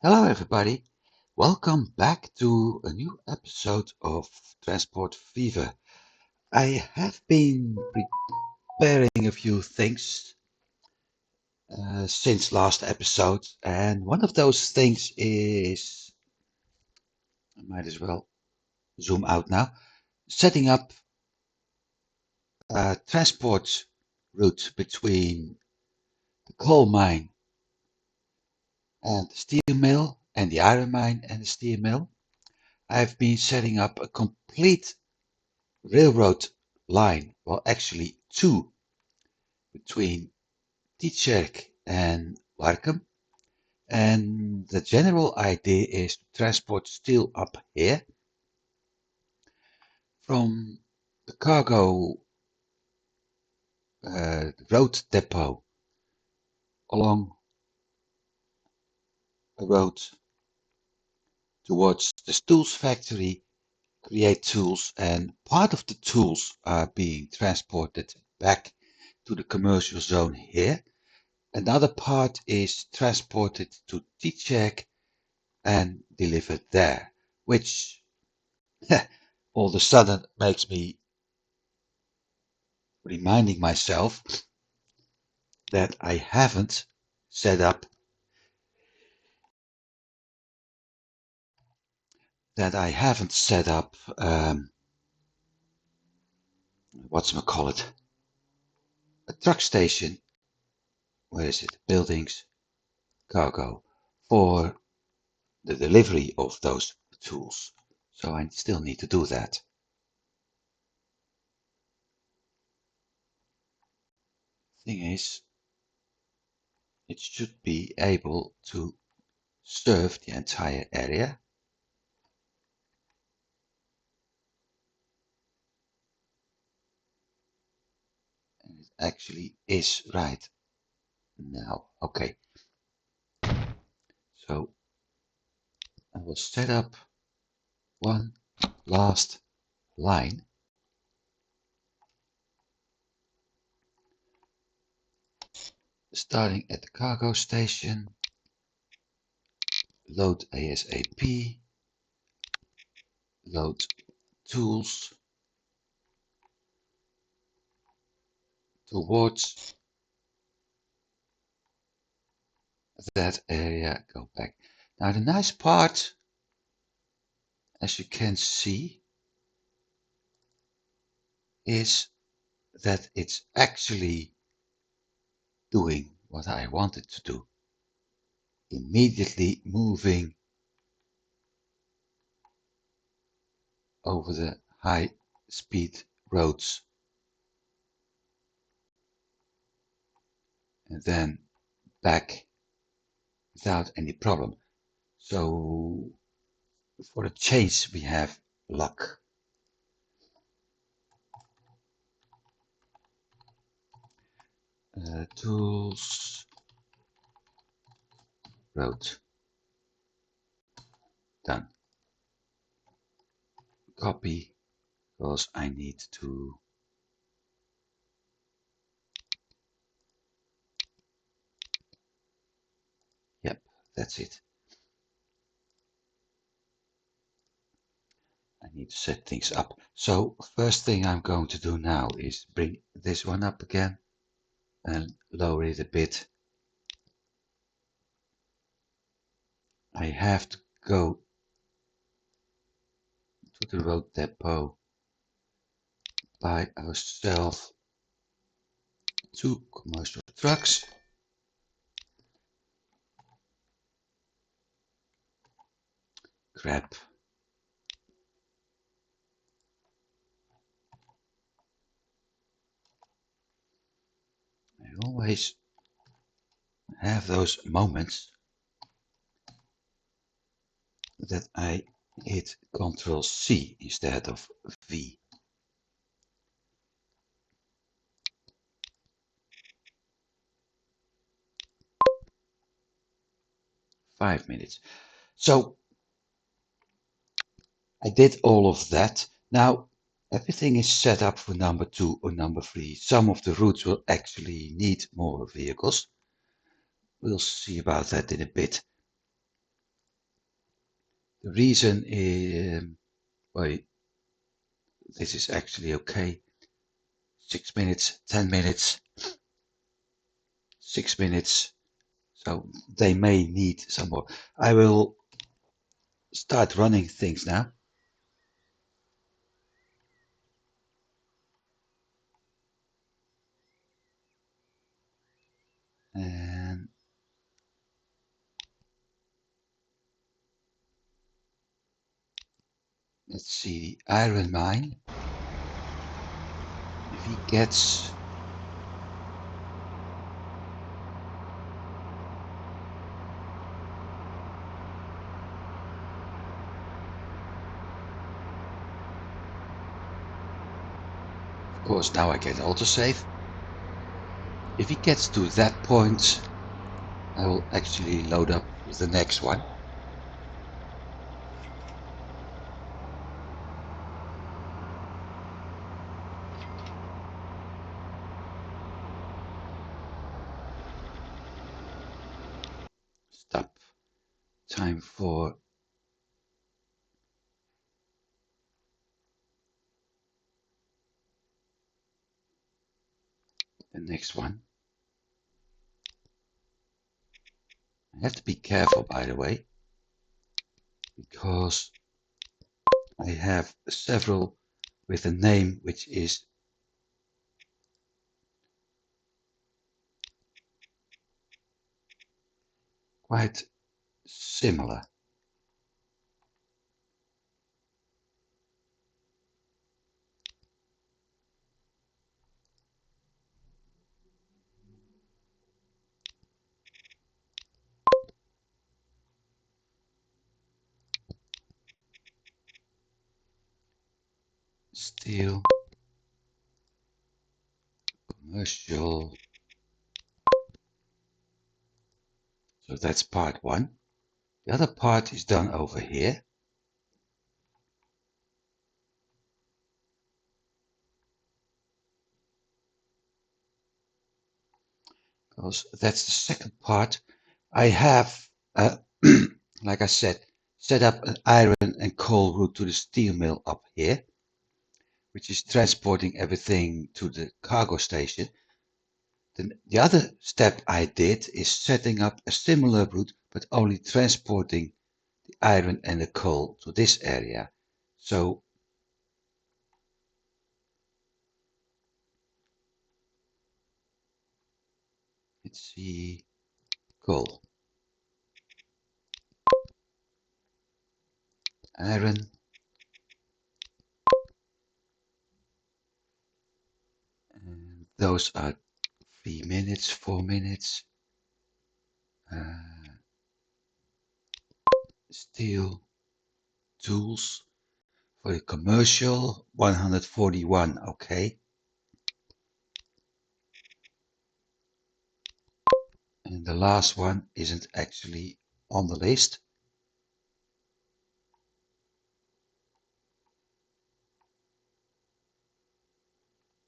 Hello, everybody. Welcome back to a new episode of Transport Fever. I have been preparing a few things since last episode, and one of those things is I might as well zoom out now setting up a transport route between the coal mine and the steel mill, and the iron mine and the steel mill. I've been setting up a complete railroad line, well, actually two, between Tietjerk and Warkum. And the general idea is to transport steel up here from the cargo road depot along a road towards the tools factory, create tools, and part of the tools are being transported back to the commercial zone here. Another part is transported to Tietjerk and delivered there, which all of a sudden makes me reminding myself that I haven't set up what's it call it, a truck station. Where is it? Buildings, cargo, for the delivery of those tools. So I still need to do that. Thing is, it should be able to serve the entire area. And it actually is right now. Okay. So I will set up one last line. Starting at the cargo station, load ASAP, load tools towards that area, go back. Now the nice part, as you can see, is that it's actually doing what I wanted to do. Immediately moving over the high speed roads and then back without any problem. So for a change we have luck. Tools, road, done. Copy, because I need to yep, that's it. I need to set things up. So first thing I'm going to do now is bring this one up again and lower it a bit. I have to go to the road depot by ourselves, two commercial trucks. Grab I always have those moments that I hit Control C instead of V. Five minutes. So I did all of that. Now everything is set up for number 2 or number 3. Some of the routes will actually need more vehicles. We'll see about that in a bit. The reason is, well, this is actually okay. 6 minutes, 10 minutes, 6 minutes. So they may need some more. I will start running things now. And let's see the iron mine. If he gets of course now I can autosave. If he gets to that point, I will actually load up with the next one. Stop. Time for the next one. I have to be careful, by the way, because I have several with a name which is quite similar. Steel, commercial. So that's part one. The other part is done over here. Because that's the second part. I have, like I said, set up an iron and coal route to the steel mill up here, which is transporting everything to the cargo station. Then the other step I did is setting up a similar route, but only transporting the iron and the coal to this area. So let's see, coal, iron, and those are 3 minutes, 4 minutes. Steel, tools for the commercial, 141, okay. And the last one isn't actually on the list.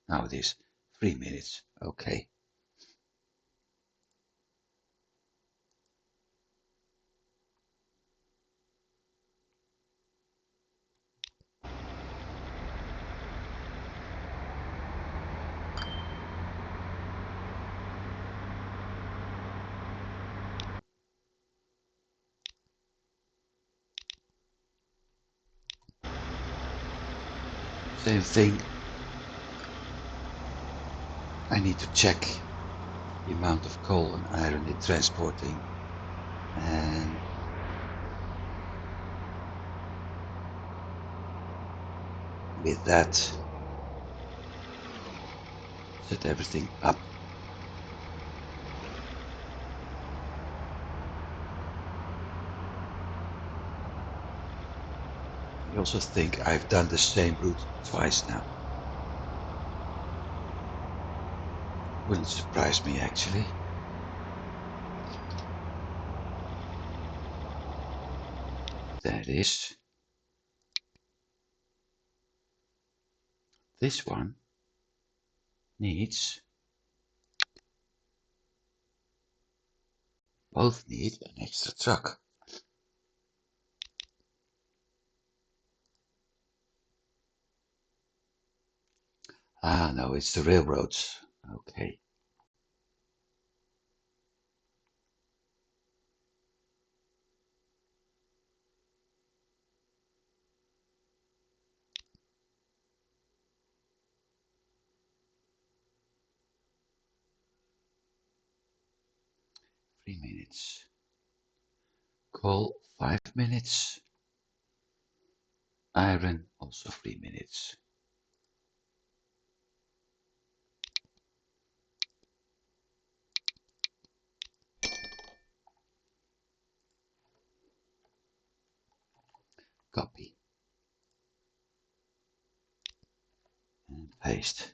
Now it is 3 minutes, okay. Same thing. I need to check the amount of coal and iron it's transporting. And with that, set everything up. I also think I've done the same route twice now. Wouldn't surprise me actually. That is. This one needs, both need an extra truck. Ah, no, it's the railroads. Okay. Three minutes. Coal, 5 minutes. Iron, also 3 minutes. Copy and paste.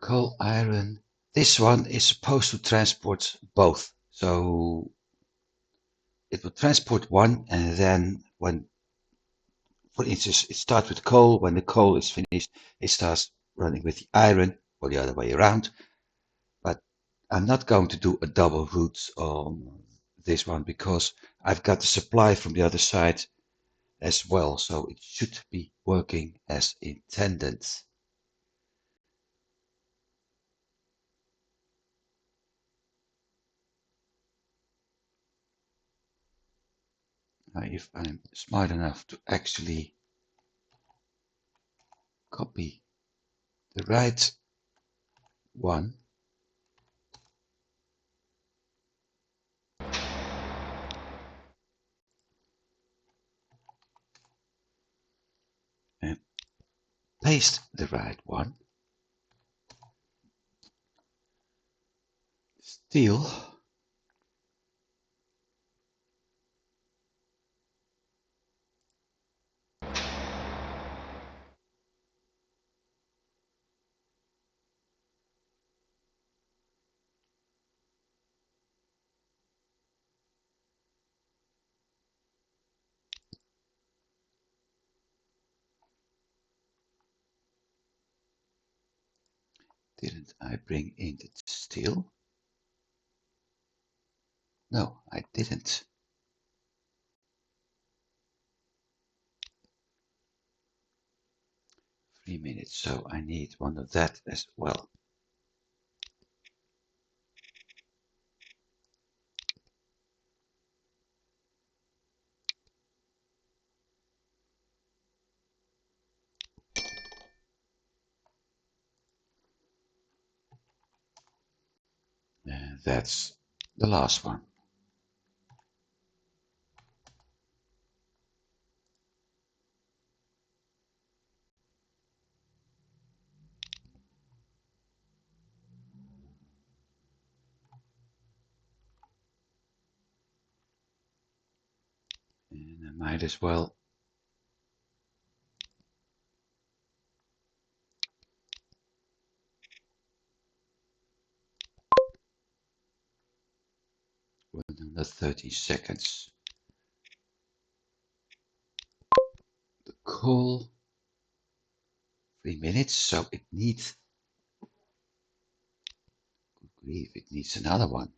Coal, iron. This one is supposed to transport both. So it will transport one, and then when, for instance, it starts with coal. When the coal is finished, it starts running with the iron, or the other way around. But I'm not going to do a double route on this one because I've got the supply from the other side as well, so it should be working as intended. Now, if I'm smart enough to actually copy the right one, and paste the right one, steel, didn't I bring in the steel? No, I didn't. 3 minutes, so I need one of that as well. And that's the last one. And I might as well run another 30 seconds. The coal, 3 minutes, so it needs, good grief, it needs another one.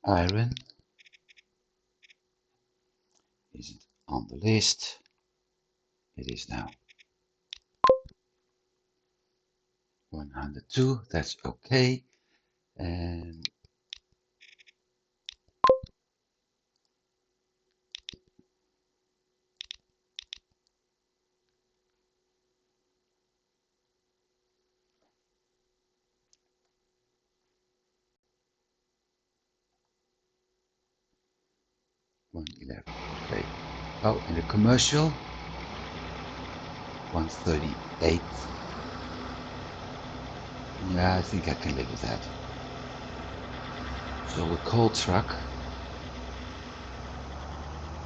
Iron isn't on the list. It is now. 102, that's okay. And $111. Okay. Oh, in the commercial, 138. Yeah, I think I can live with that. So the coal truck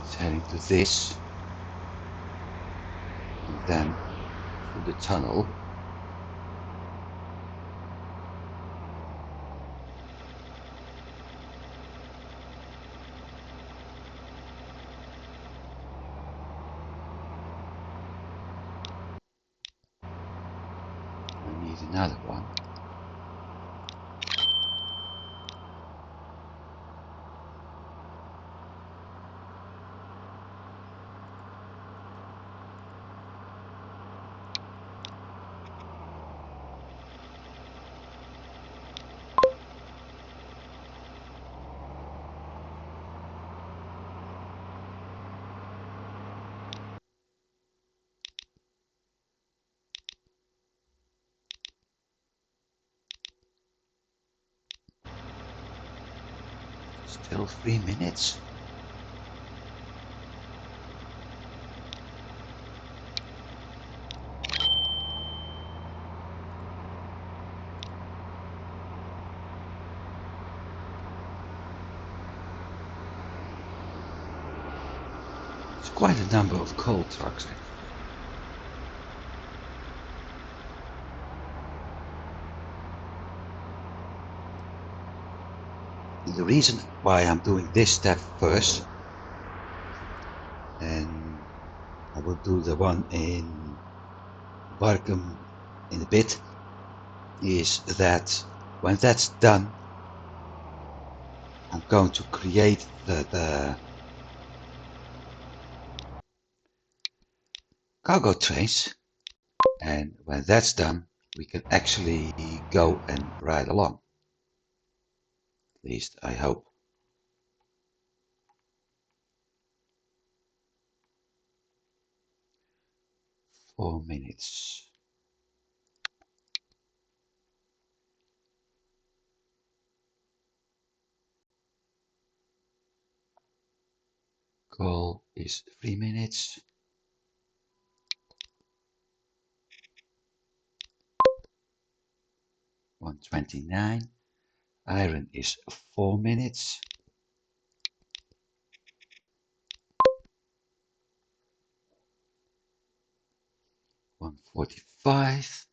is heading to this, and then through the tunnel. Another one. Still 3 minutes. It's quite a number of coal trucks. The reason why I'm doing this step first, and I will do the one in Barkum in a bit, is that when that's done, I'm going to create the cargo trains, and when that's done, we can actually go and ride along. At least I hope. 4 minutes. Coal is 3 minutes. 129. Iron is 4 minutes. 145.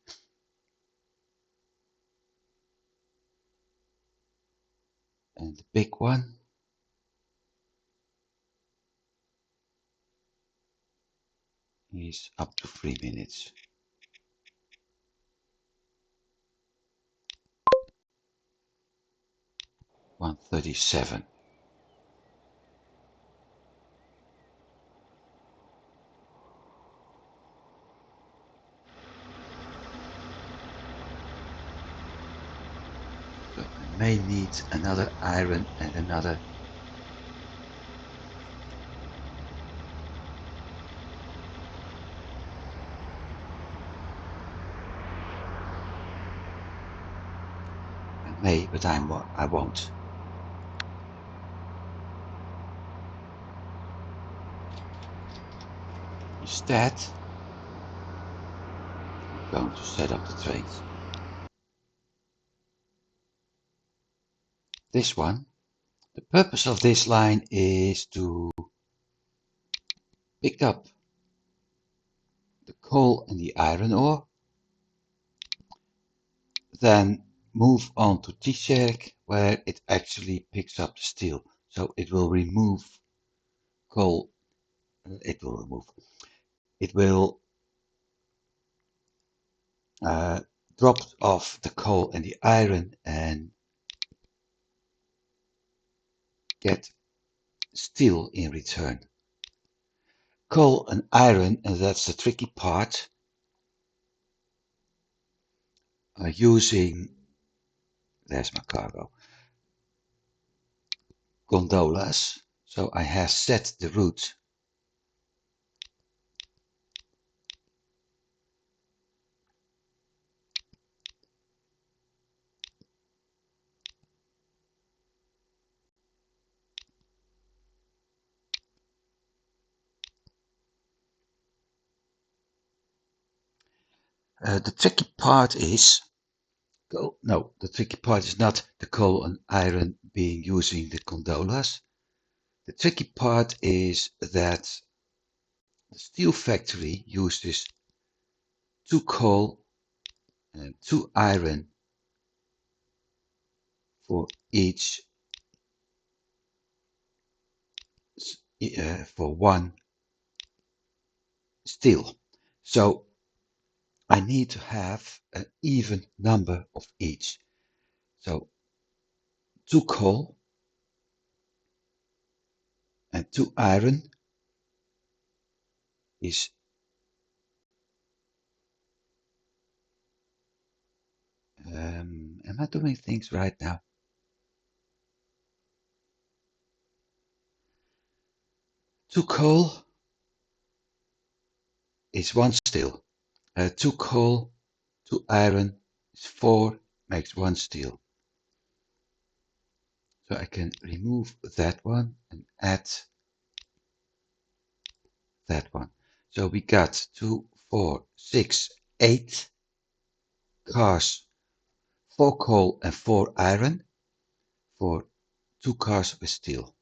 And the big one is up to 3 minutes. 137. So I may need another iron and another. I may, but I won't. Instead, I'm going to set up the trains. This one. The purpose of this line is to pick up the coal and the iron ore, then move on to T-Sherk, where it actually picks up the steel. So it will remove coal. It will drop off the coal and the iron and get steel in return. Coal and iron, and that's the tricky part, are using, there's my cargo, gondolas. So I have set the route the tricky part is, no, the tricky part is not the coal and iron being using the gondolas. The tricky part is that the steel factory uses 2 coal and 2 iron for each, for one steel. So I need to have an even number of each. So 2 coal and 2 iron is am I doing things right now? 2 coal is 1 steel. 2 coal, 2 iron is 4, makes 1 steel. So I can remove that one and add that one. So we got 2, 4, 6, 8 cars, 4 coal and 4 iron for 2 cars with steel.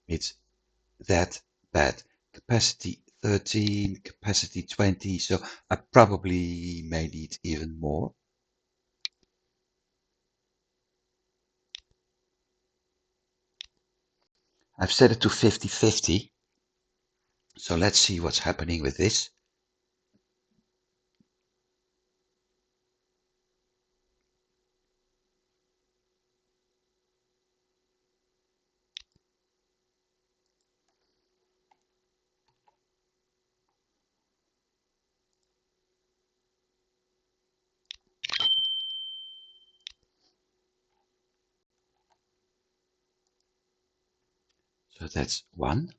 It's that bad. Capacity 13, capacity 20, so I probably may need even more. I've set it to 50-50. So let's see what's happening with this. So that's 1.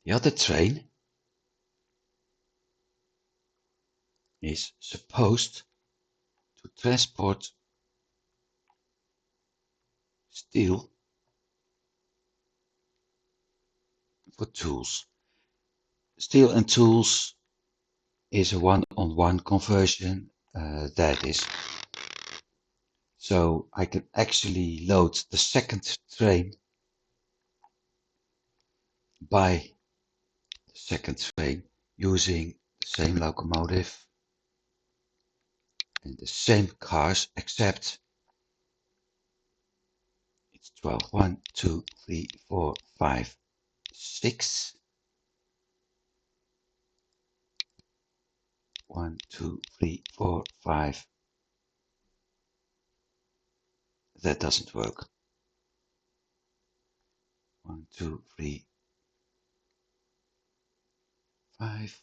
The other train is supposed to transport steel for tools. Steel and tools is a one-on-one conversion, that is. So I can actually load the second train by the second train using the same locomotive and the same cars, except it's 12. 1, 2, 3, 4, 5, 6. 1, 2, 3, 4, 5. That doesn't work. 1, 2, 3, 5.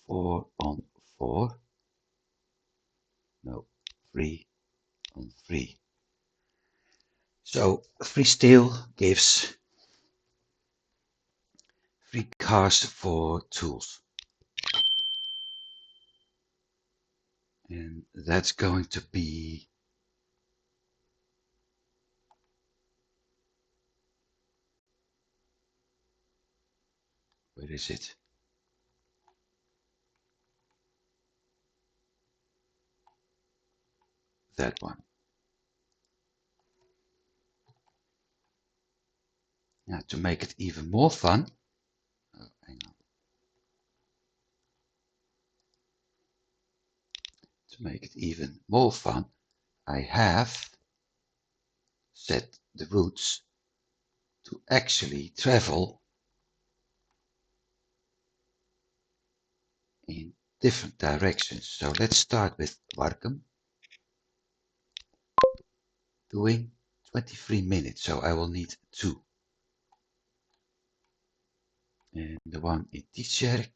4 on 4. No, 3 on 3. So free steel gives free cars for tools. And that's going to be where is it? That one. Now to make it even more fun, hang on. To make it even more fun, I have set the routes to actually travel in different directions. So let's start with Warkum, doing 23 minutes. So I will need 2. And the one in Titsjerk,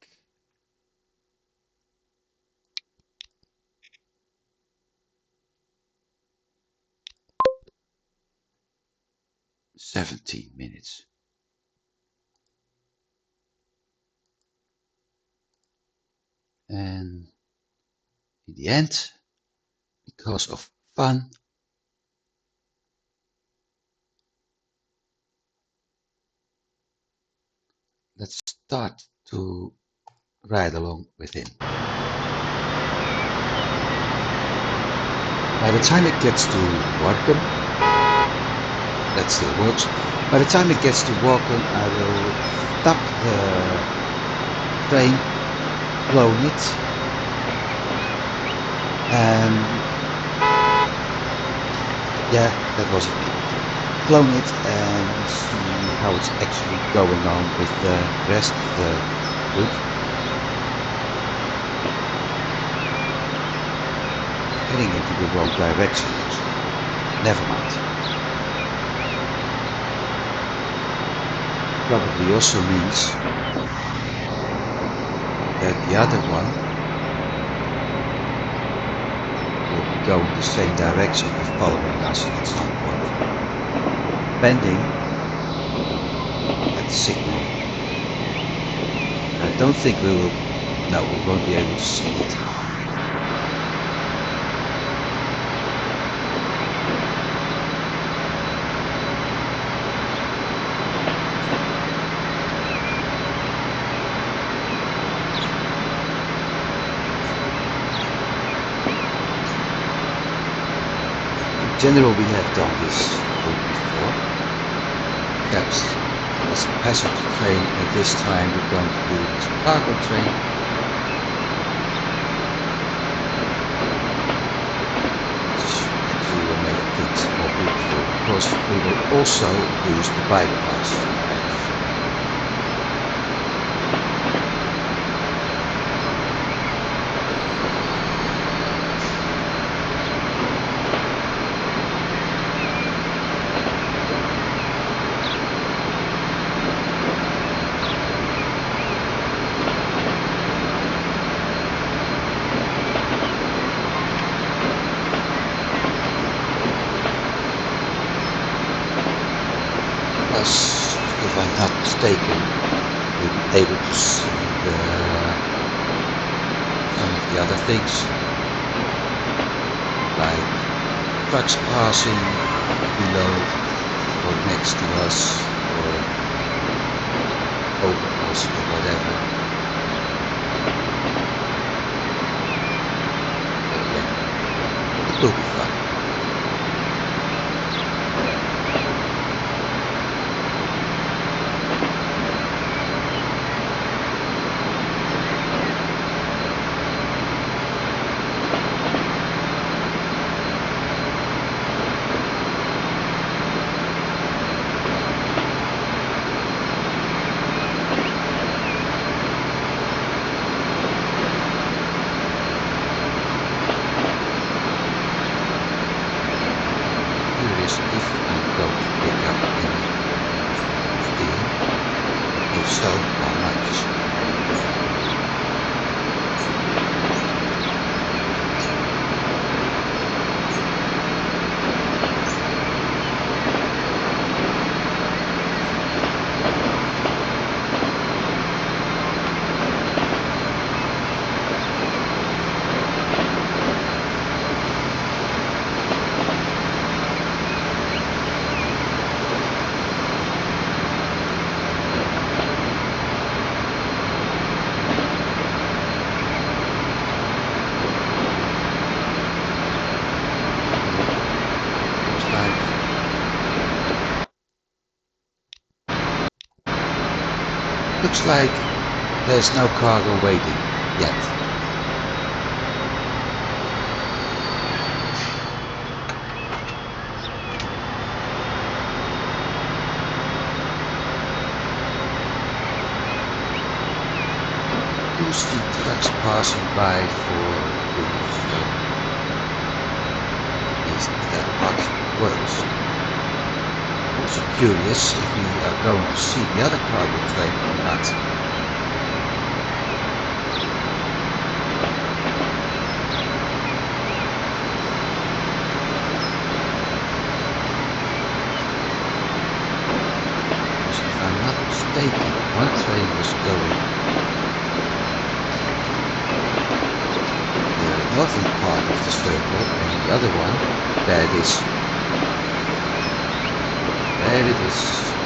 17 minutes. And in the end, because of fun, let's start to ride along with him. By the time it gets to Warkum, that still works. By the time it gets to Warkum, I will stop the train, clone it, and yeah, that was it. Clone it and see how it's actually going on with the rest of the Good. Heading into the wrong direction actually. Never mind. Probably also means that the other one will be going the same direction and following us at some point. Pending at the signal. I don't think we will, no, we won't be able to see it. In general, we have done this route before. Perhaps as a passenger train, and this time we're going to do it as a cargo train. Which actually will make things more beautiful, because we will also use the bypass trains. Plus, if I'm not mistaken, we'll be able to see some of the other things, like trucks passing below or next to us or over us or whatever. So yeah, it will be fun. Curious if I'm going to pick up any steam. If so, how much? Looks like there's no cargo waiting yet. You see trucks passing by for relief, so at least that part works. Also curious if we are going to see the other cargo train or not. Because if I'm not mistaken, one train was going the northern part of the circle and the other one, there it is. There it is.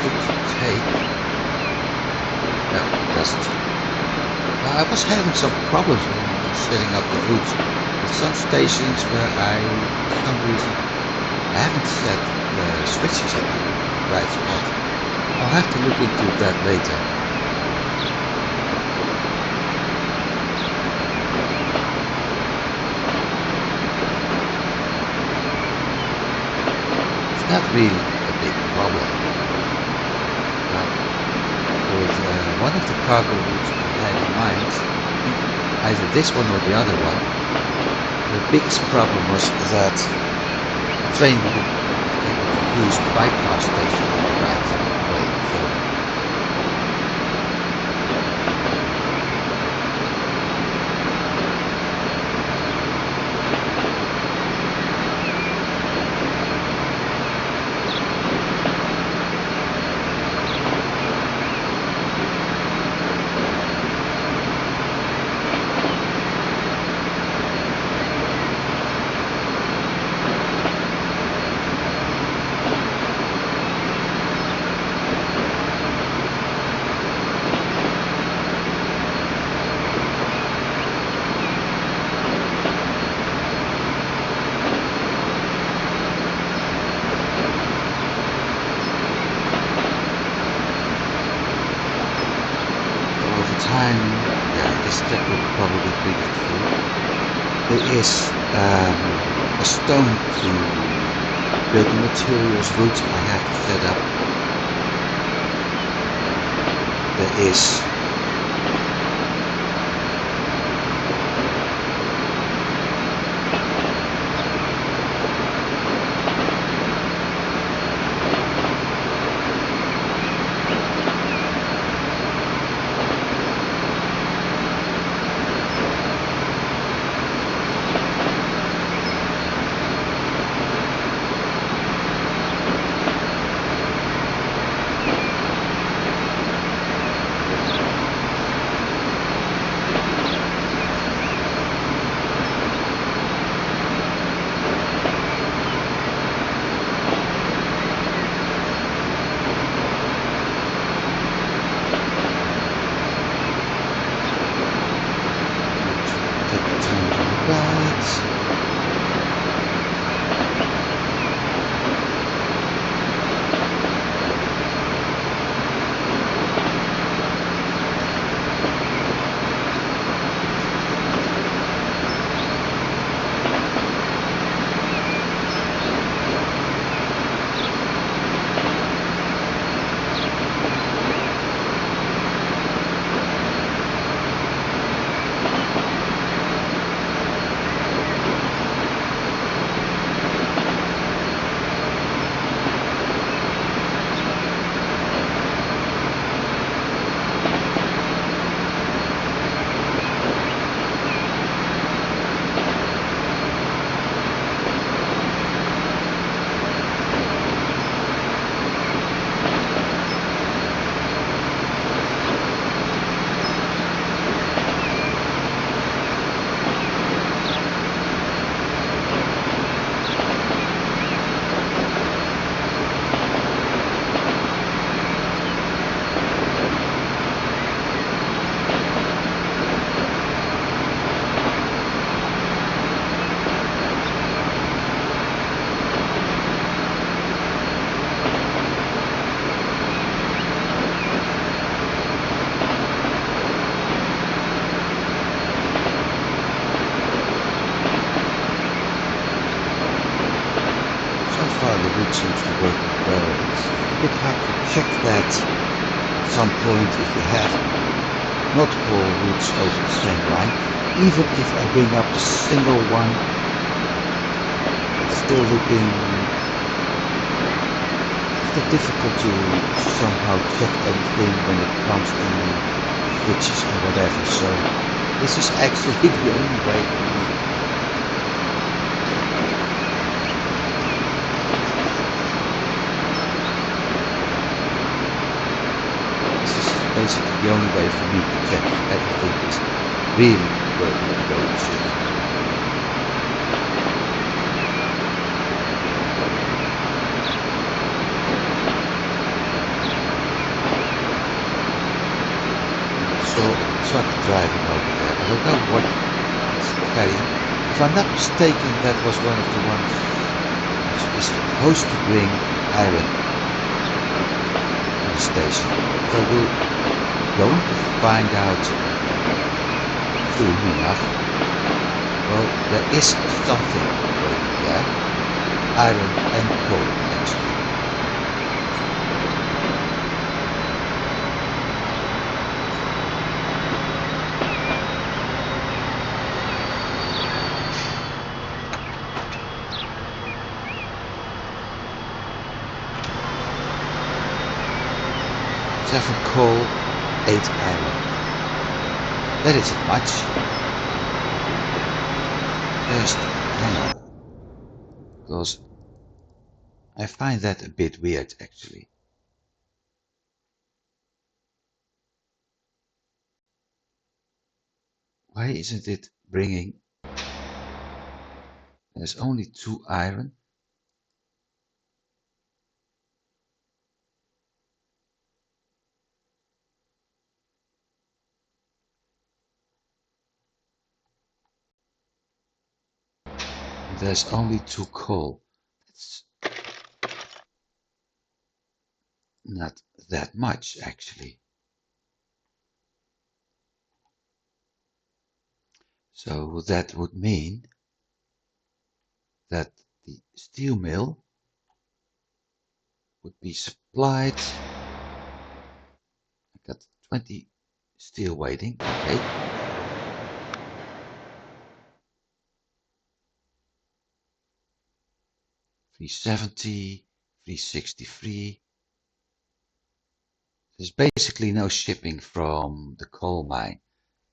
could take. No, it doesn't. I was having some problems when setting up the routes. At some stations where for some reason, I haven't set the switches in the right spot. I'll have to look into that later. It's not really a big problem. But with one of the cargo routes I had in mind, either this one or the other one, the biggest problem was that the train wouldn't be able to use the bypass station in the right way. So over time, yeah, this step will probably be bigger too. There is a stone to building materials route I have to set up. There is take the turn to the right. So far the route seems to work well. It's a bit hard to check that at some point if you have multiple routes over the same line. Even if I bring up the single one, it's still difficult to somehow check everything when it comes to switches and whatever. So this is actually the only way for me. Basically the only way for me to check if everything is really working the way it should. saw a truck driving over there. I don't know what it's carrying. If I'm not mistaken, that was one of the ones which is supposed to bring iron to the station. So we're going to find out soon enough. Well, there is something going there. Iron and coal, actually. Seven coal, 8 iron. That isn't much. Just hang on, because I find that a bit weird actually. Why isn't it bringing? There's only 2 iron. There's only 2 coal. It's not that much actually. So that would mean that the steel mill would be supplied. I got 20 steel waiting. Okay. $370, $363. There's basically no shipping from the coal mine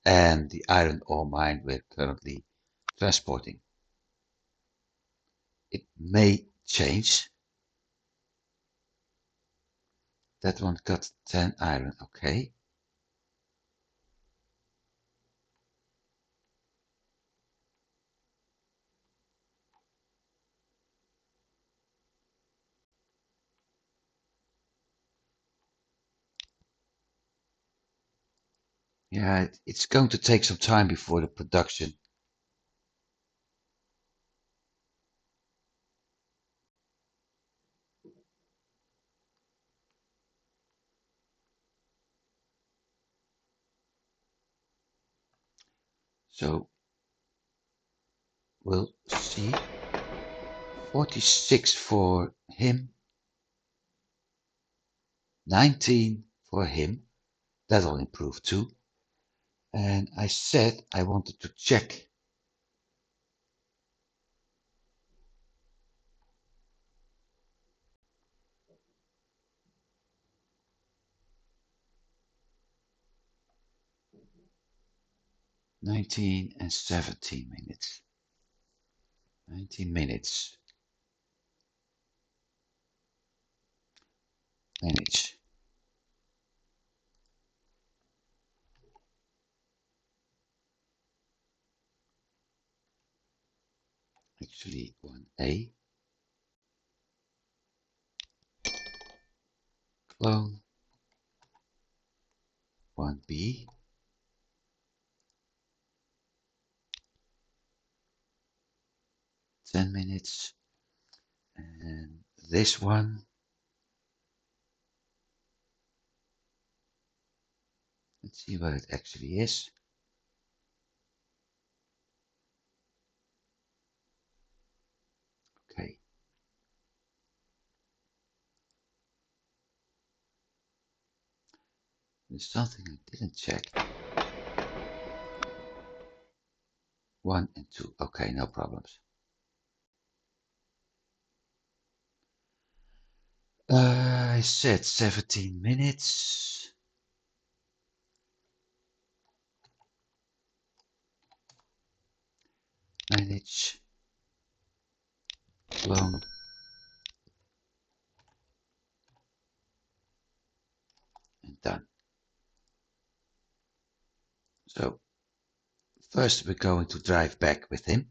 and the iron ore mine we're currently transporting. It may change. That one got 10 iron, okay. Yeah, it's going to take some time before the production. So we'll see. 46 for him. 19 for him. That'll improve too. And I said I wanted to check. $19 and 17 minutes. 19 minutes. Manage. Actually 1A. Clone. 1B. Ten minutes. And this one. Let's see what it actually is. Okay. There's something I didn't check. 1 and 2. Okay, no problems. I said 17 minutes. Manage. Clone. And done. So first we're going to drive back with him.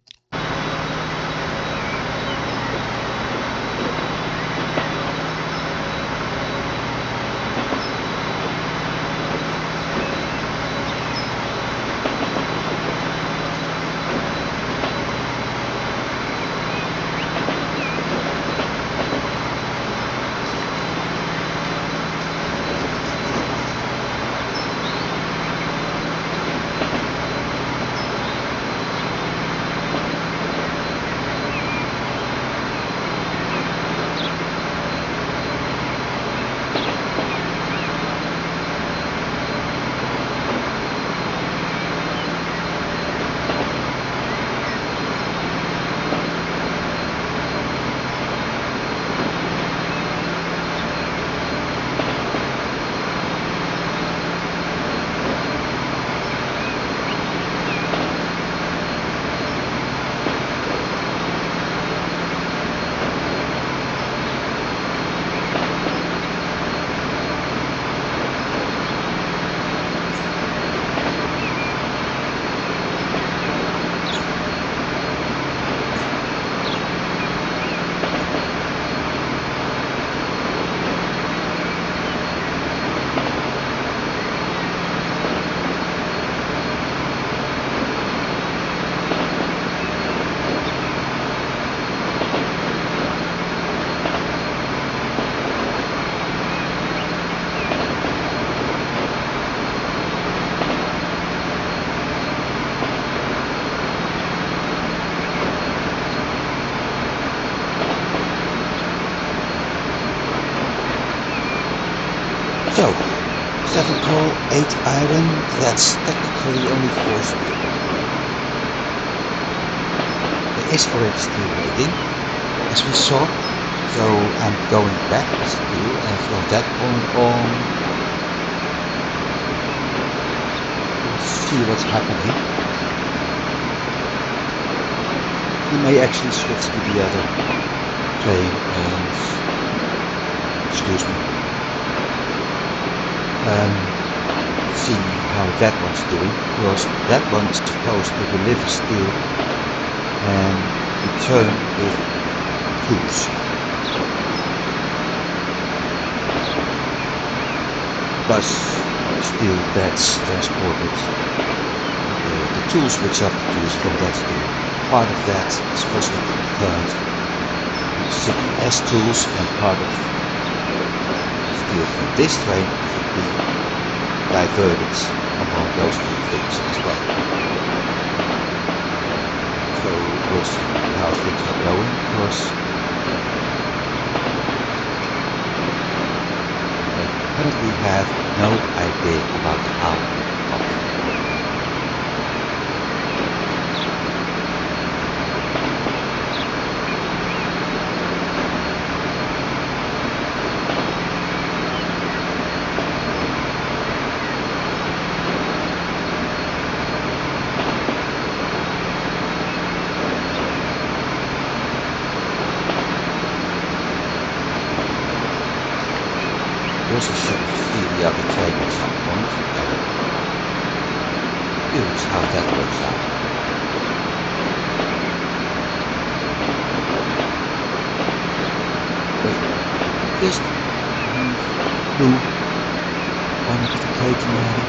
So, 7 coal, 8 iron, that's technically only 4 steel. There is already steel waiting, as we saw. So I'm going back to steel, and from that point on, we'll see what's happening. We may actually switch to the other plane, excuse me. See how that one's doing, because that one is supposed to deliver steel and return with tools. Plus steel that's transported. The tools which are produced from that steel, part of that is also turned to CPS tools, and part of steel from this train should be diverted among those two things as well. So we'll see how things are going, because I currently have no idea about the output of also see the other train at some point. Curious how that works out. But just through one of the catenary.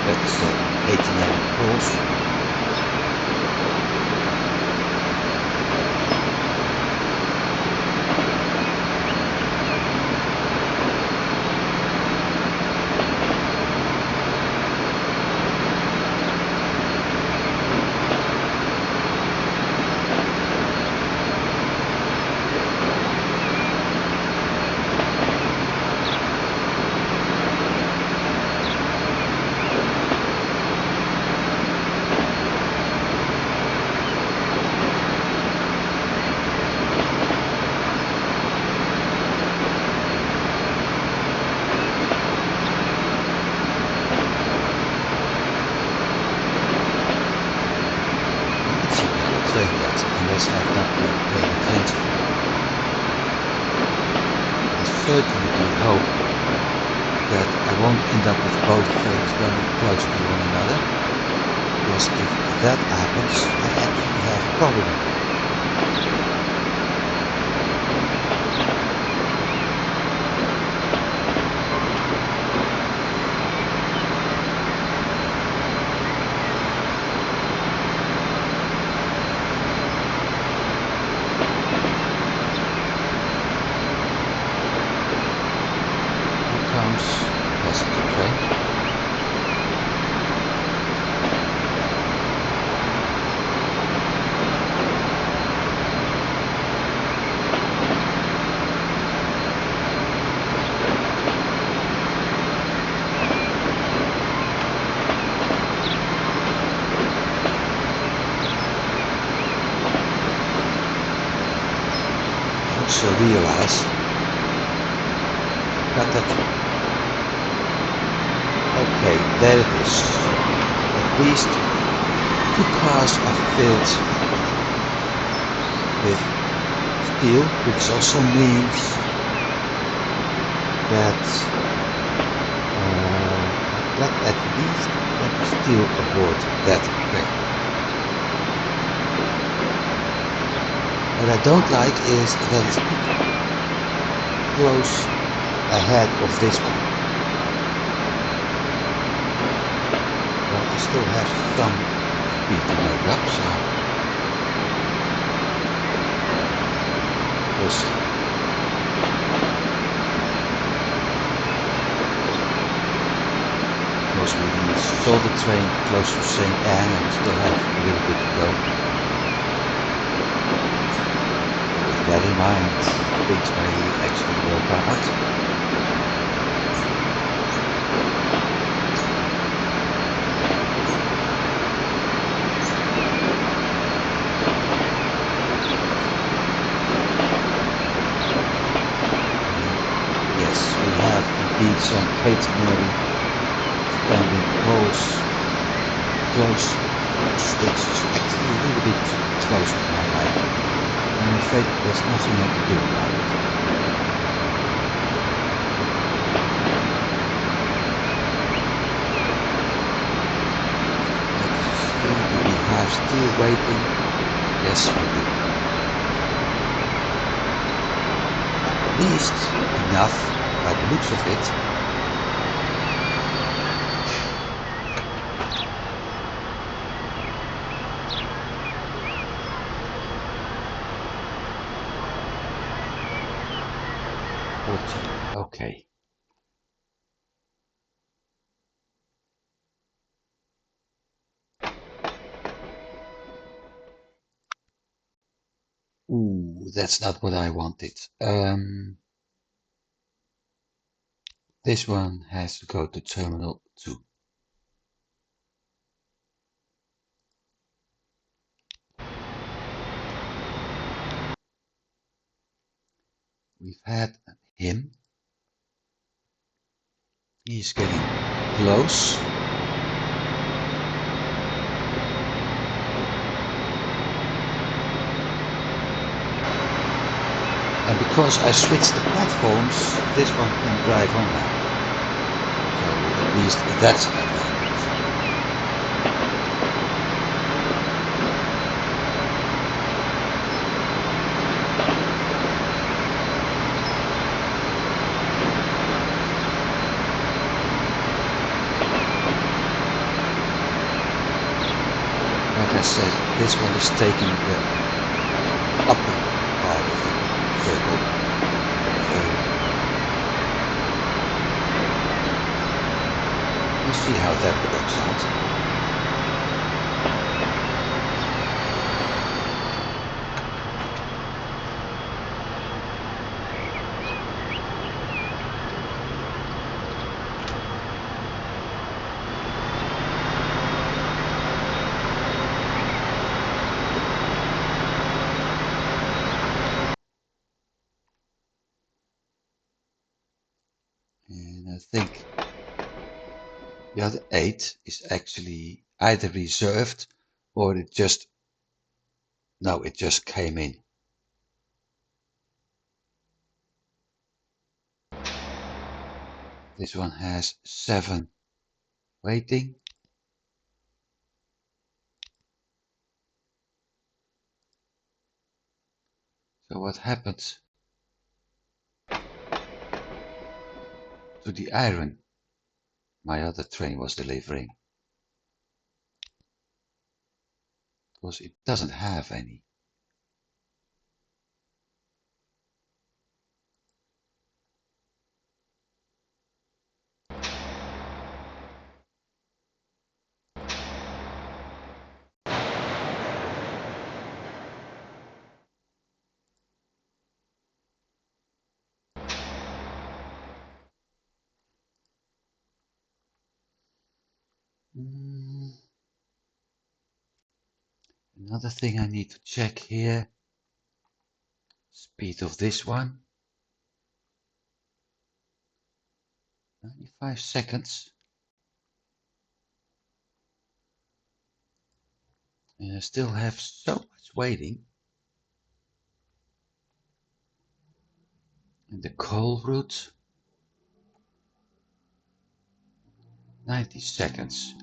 That's 89 calls. Unless I've not been paying attention. I certainly hope that I won't end up with both trains very close to one another, because if that happens, I actually have a problem. Passenger train. I also realize that okay, there it is. At least 2 cars are filled with steel, which also means that got at least 20 steel aboard that train. What I don't like is that it's close ahead of this one. I still have some speed to make up, so we'll see. because we saw the train close to St. Anne and still have a little bit to go. With that in mind, things may actually work out. Yes, we have indeed some Katy Mary standing poles close, which is actually a little bit too close to my liking. I'm afraid there's nothing I can do about it. Let's see, do we have still waiting? Yes, we do. At least enough, by the looks of it. Okay. Ooh, that's not what I wanted. This one has to go to Terminal 2. We've had him. He's getting close. And because I switched the platforms, this one can drive on now. So at least that's an advantage. Like I said, this one is taking the upper part of the circle. So we'll see how that works out. And I think the other 8 is actually either reserved or it just came in. This one has 7 waiting. So what happened to the iron my other train was delivering? Because it doesn't have any. Another thing I need to check here, speed of this one, 95 seconds. And I still have so much waiting. And the coal route, 90 seconds.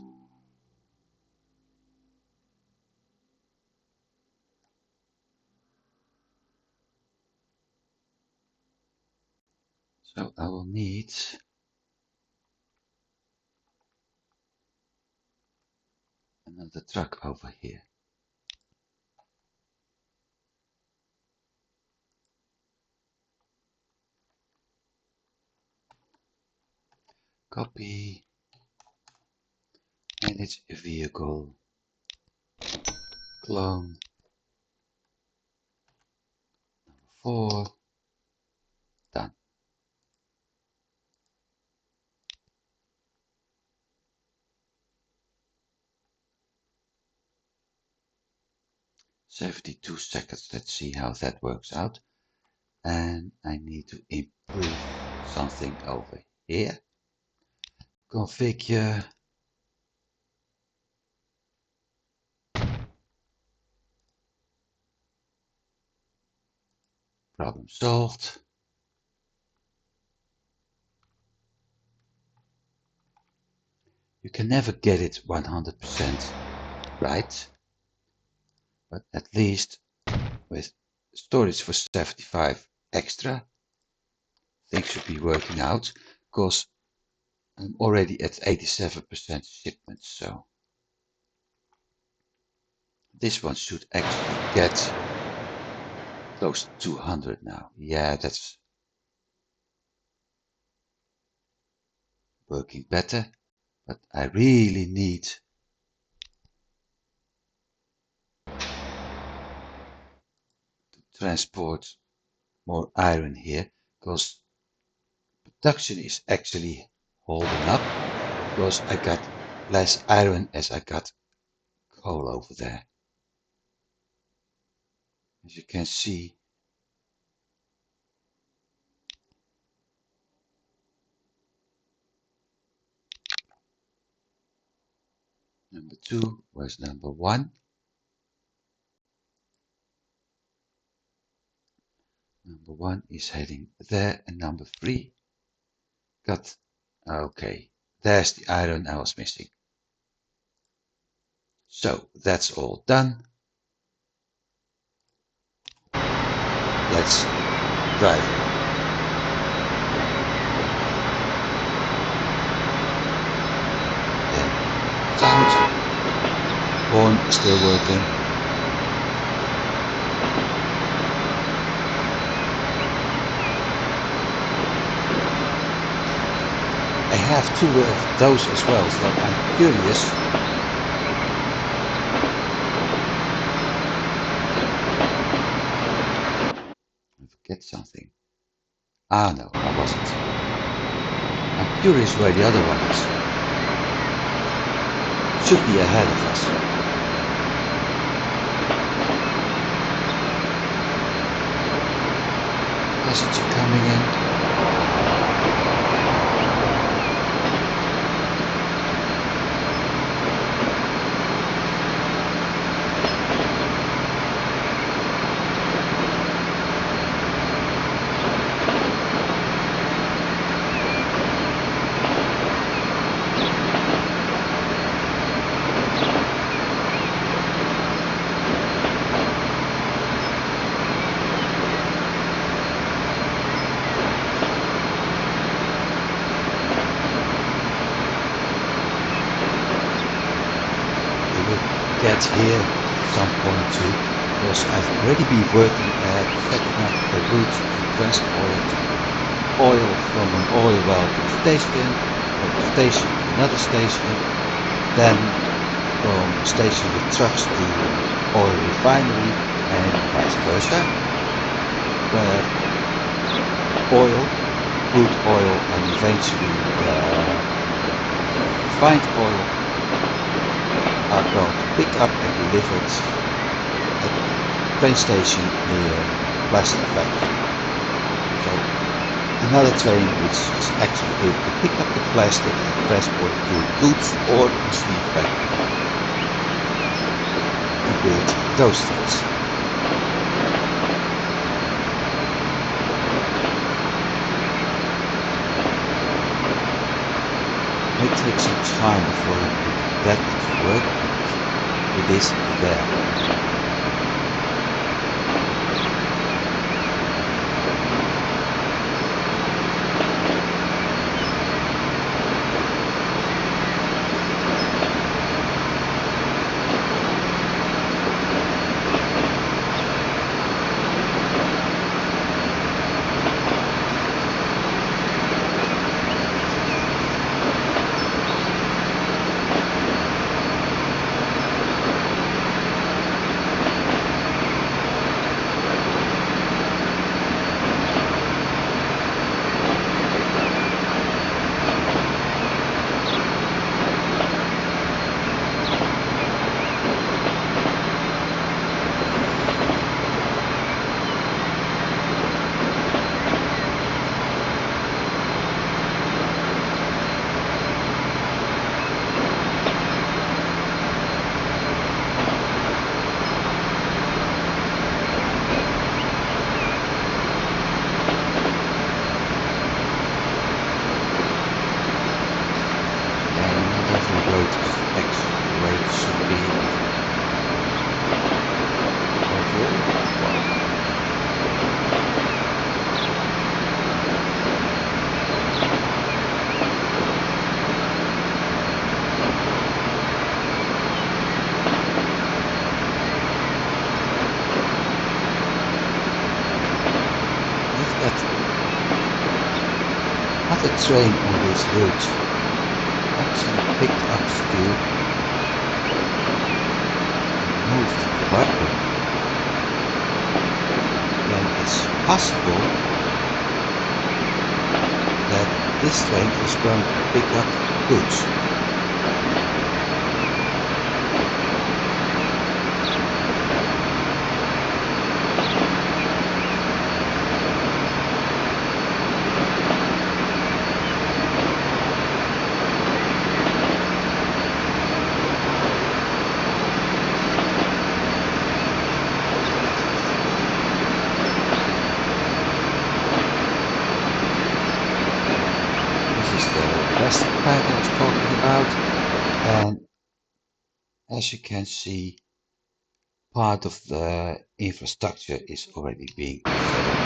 So I will need another truck over here. Copy. Manage a vehicle. Clone. Number 4. Done. "72 seconds. Let's see how that works out. And I need to improve something over here. Configure. Problem solved. You can never get it 100% right, but at least with storage for 75 extra, things should be working out, because I'm already at 87% shipments, so this one should actually get close to 200 now. Yeah, that's working better, but I really need to transport more iron here, because production is actually holding up, because I got less iron as I got coal over there. As you can see, number 2 was number 1. Number 1 is heading there, and number 3 got, okay, there's the iron I was missing. So that's all done. Let's drive. Yeah. Sound. Horn is still working. I have 2 of those as well, so I'm curious. I forget something. Ah, no, I wasn't. I'm curious where the other one is. Should be ahead of us. Passenger coming in. Get here at some point too, because I've already been working at setting up a route to transport oil from an oil well to a station, from a station to another station, then from a station with trucks to an oil refinery, and vice versa, where oil, crude oil, and eventually refined oil are going to pick up and delivered at a train station near plastic factory. So another train which is actually able to pick up the plastic and transport it to goods or machine factory to build those things. It may take some time before I put that into work, but it is there. weight of extra weight should be overall. Other train on this route actually picked up steel and moved to Barber, then it's possible that this train is going to pick up goods. This is the west part I was talking about, and as you can see, part of the infrastructure is already being set up.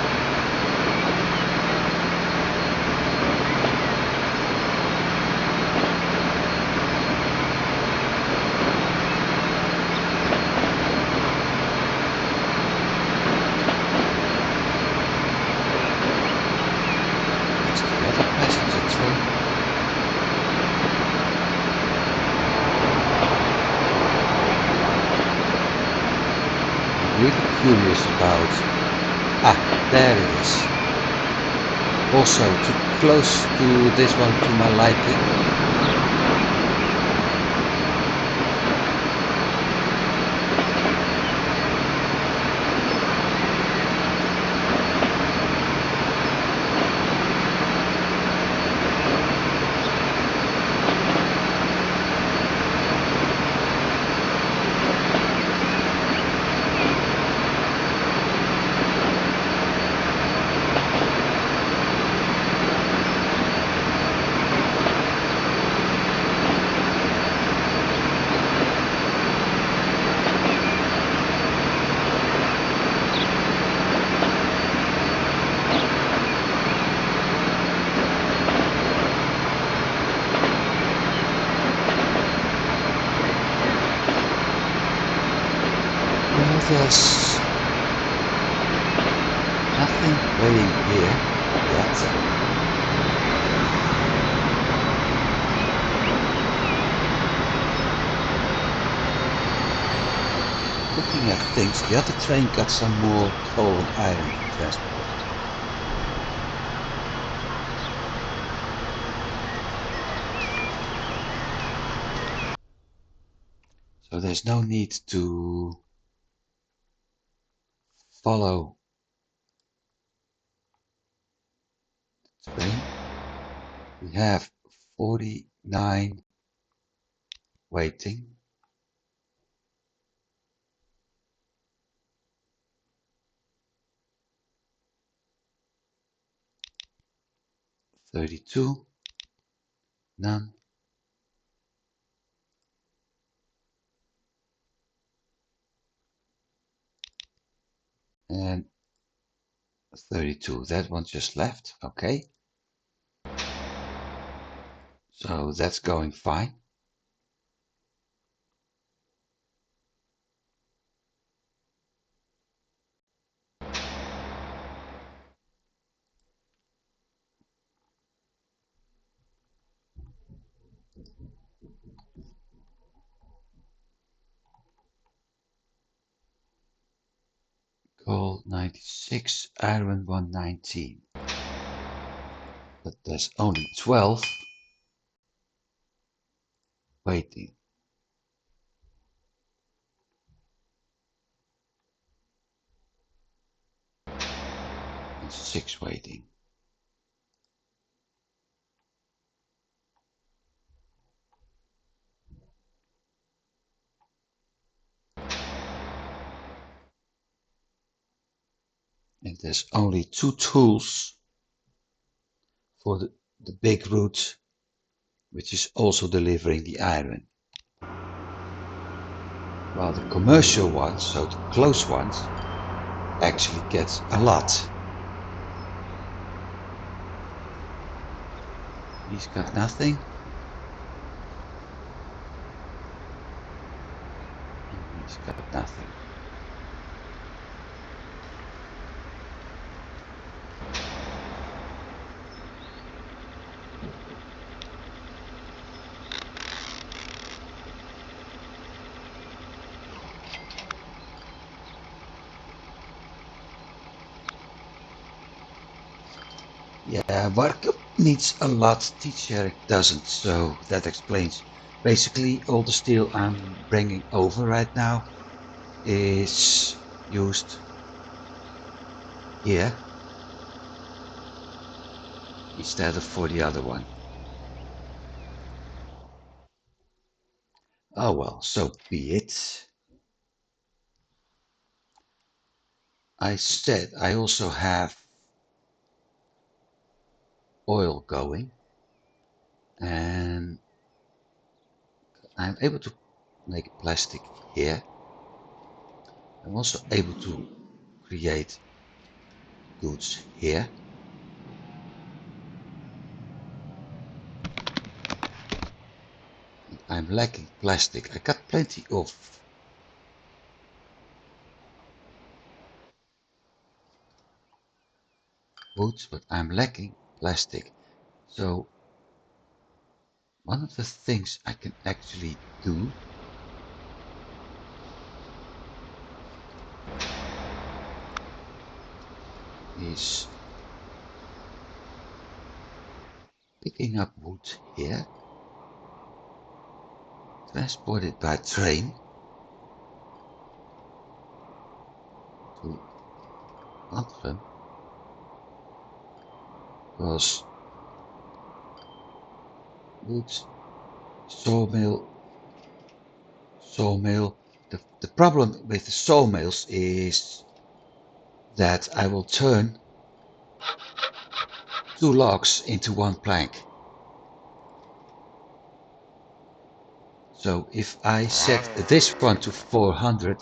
That's the other passenger train. Really curious about. There it is. Also too close to this one to my liking. There's nothing waiting here yet. Looking at things, the other train got some more coal and iron to transport. So there's no need to follow the train. We have 49 waiting. $32, none. And 32, that one just left, okay. So that's going fine. Gold 96, iron 119. But there's only 12 waiting. And 6 waiting. And there's only 2 tools for the big route which is also delivering the iron. While the commercial ones, so the close ones, actually gets a lot. He's got nothing. He's got nothing. Yeah, Warkup needs a lot, T-Sharing doesn't, so that explains. Basically, all the steel I'm bringing over right now is used here instead of for the other one. Oh well, so be it. I said I also have oil going, and I'm able to make plastic here. I'm also able to create goods here. And I'm lacking plastic. I got plenty of wood, but I'm lacking plastic. So one of the things I can actually do is picking up wood here, transport it by train to Antwerp, because wood, sawmill, the problem with the sawmills is that I will turn 2 logs into 1 plank. So if I set this one to 400,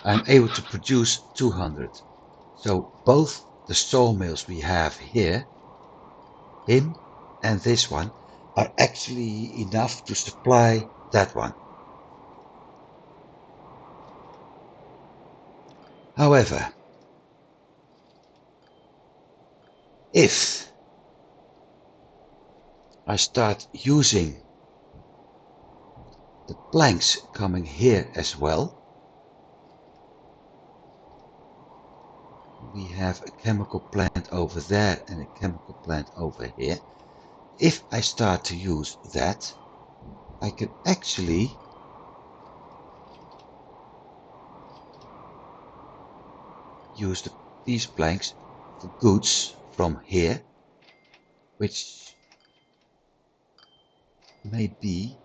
I'm able to produce 200. So both the sawmills we have here, him and this one, are actually enough to supply that one. However, if I start using the planks coming here as well, we have a chemical plant over there and a chemical plant over here. If I start to use that, I can actually use these planks for goods from here, which may be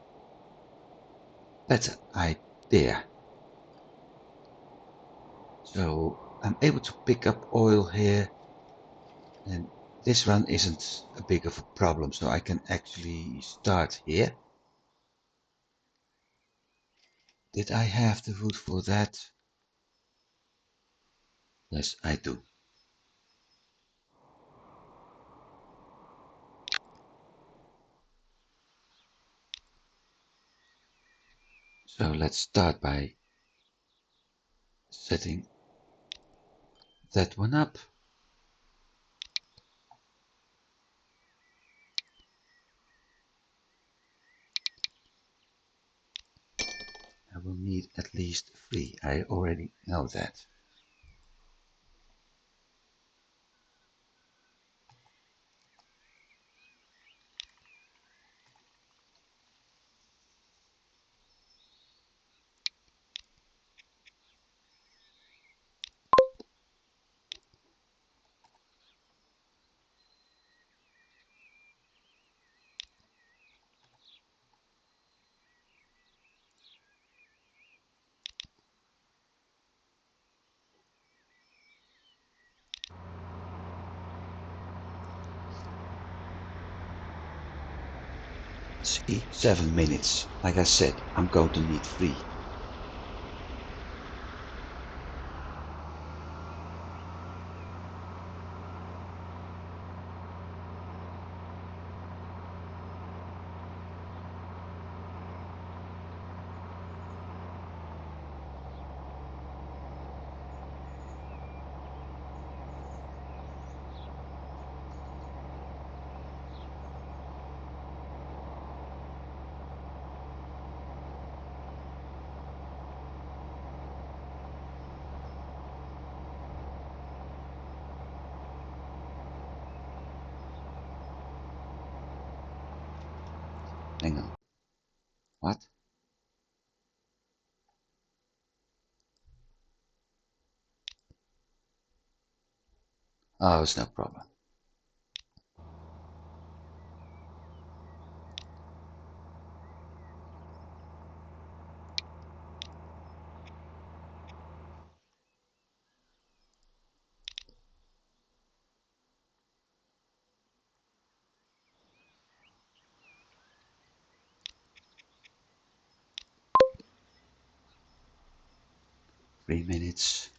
a better idea. So I'm able to pick up oil here, and this one isn't a big of a problem, so I can actually start here. Did I have the wood for that? Yes, I do. So let's start by setting that one up. I will need at least 3. I already know that. See, 7 minutes. Like I said, I'm going to need 3. Hang on. What? Oh, it's no problem. Three minutes.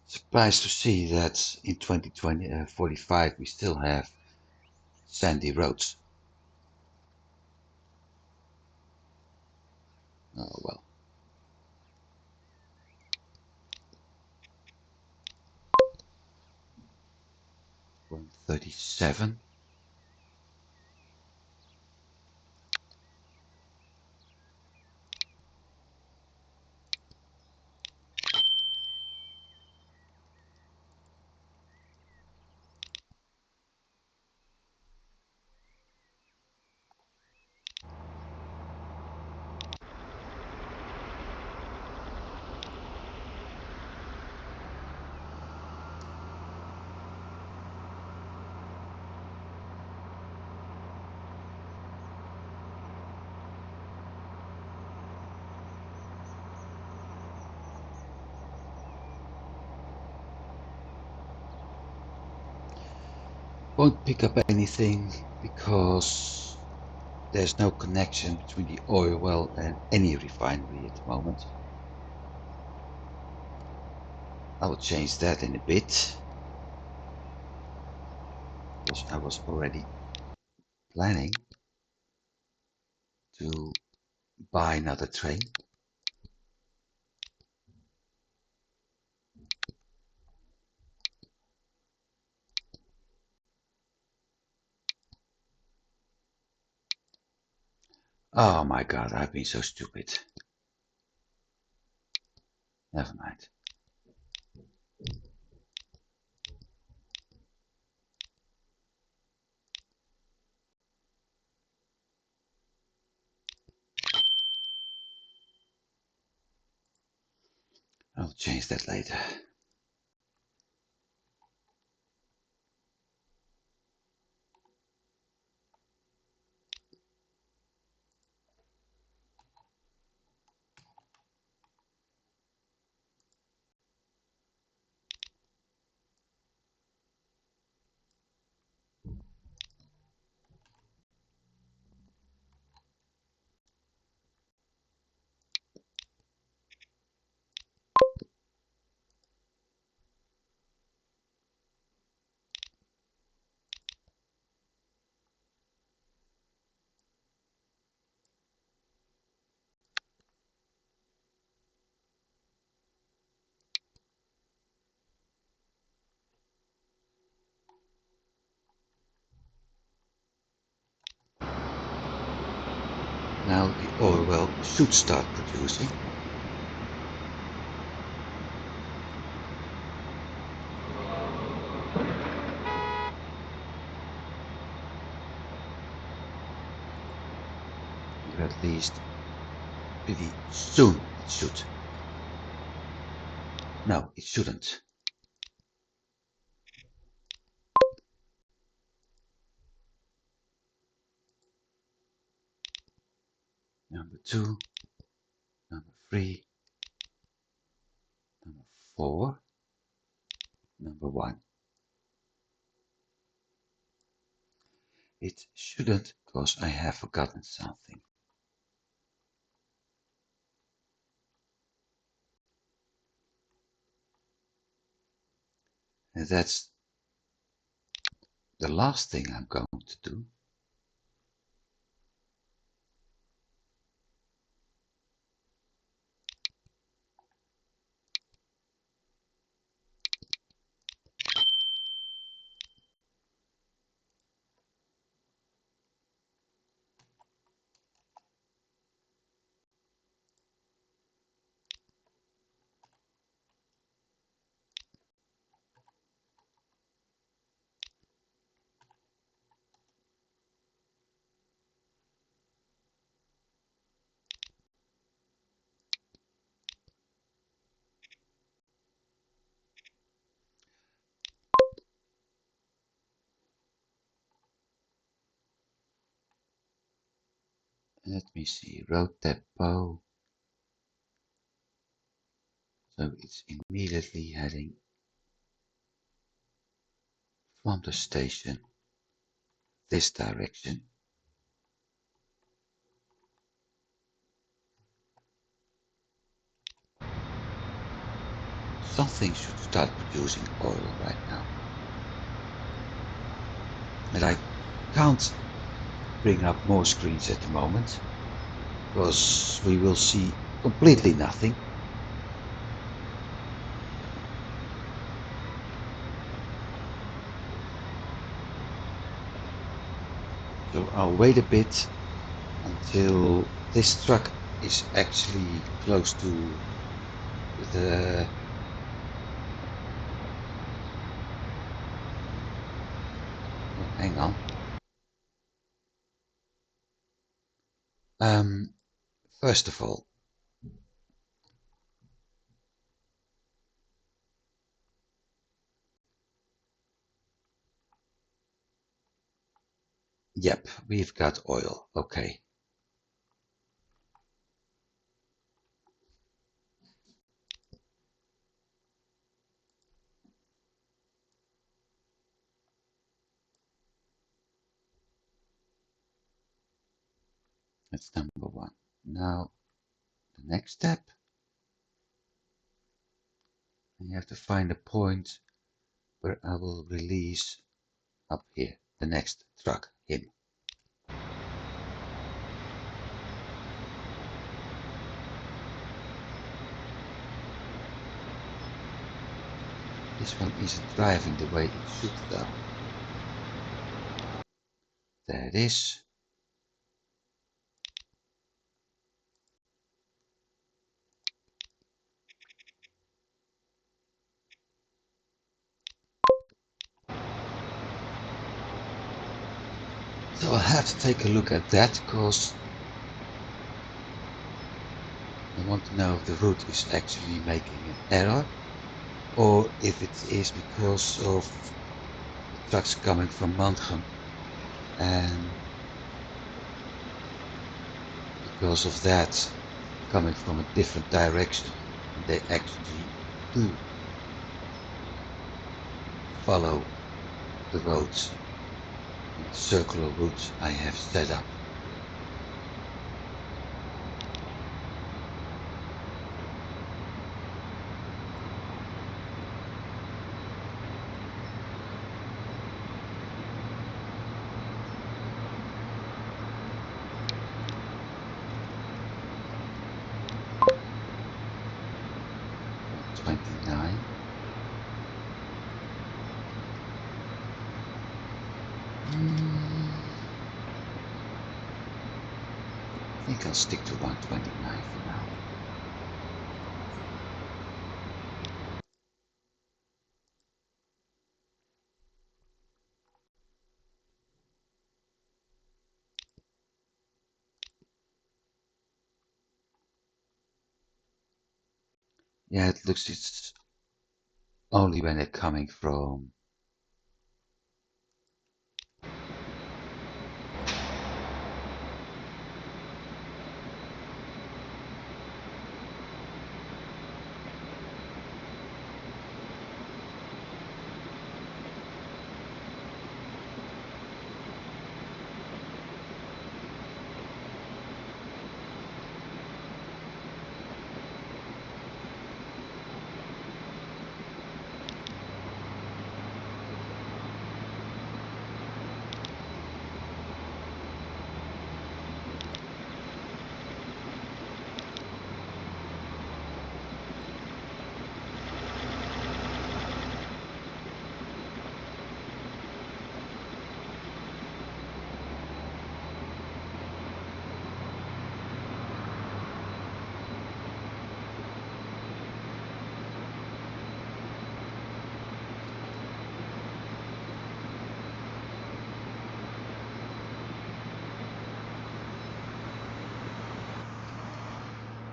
Surprised to see that in 2045 we still have sandy roads. Oh well. 137. Won't pick up anything because there's no connection between the oil well and any refinery at the moment. I will change that in a bit because I was already planning to buy another train. Oh my god, I've been so stupid. Never mind. I'll change that later. Now the oil well should start producing. Or at least pretty soon it should. No, it shouldn't. Number 2, number 3, number 4, number 1. It shouldn't, because I have forgotten something. And that's the last thing I'm going to do. Let me see, road depot. So it's immediately heading from the station this direction. Something should start producing oil right now. And I can't bring up more screens at the moment, because we will see completely nothing. So I'll wait a bit until this truck is actually close to the hang on. First of all, yep, we've got oil. Okay. That's number 1. Now, the next step, you have to find a point where I will release up here the next truck, him. This one isn't driving the way it should though. There it is. So I'll have to take a look at that, because I want to know if the route is actually making an error, or if it is because of trucks coming from Mannheim, and because of that coming from a different direction, they actually do follow the roads, the circular routes I have set up. think I'll stick to 129 for now. Yeah, it looks it's only when they're coming from.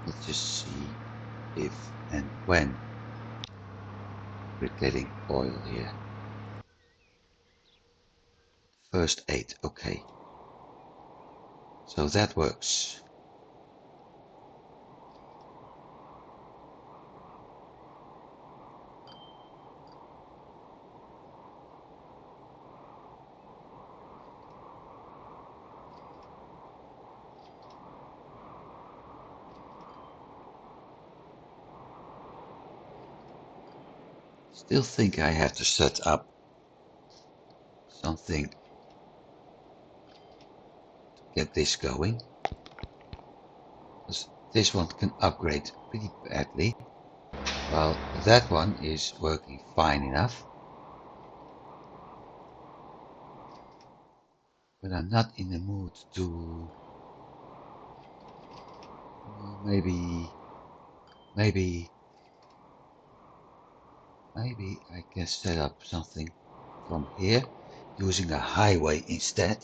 Let's just see if and when we're getting oil here. First 8, okay. So that works. Still think I have to set up something to get this going. Because this one can upgrade pretty badly, while that one is working fine enough. But I'm not in the mood to maybe I can set up something from here using a highway instead,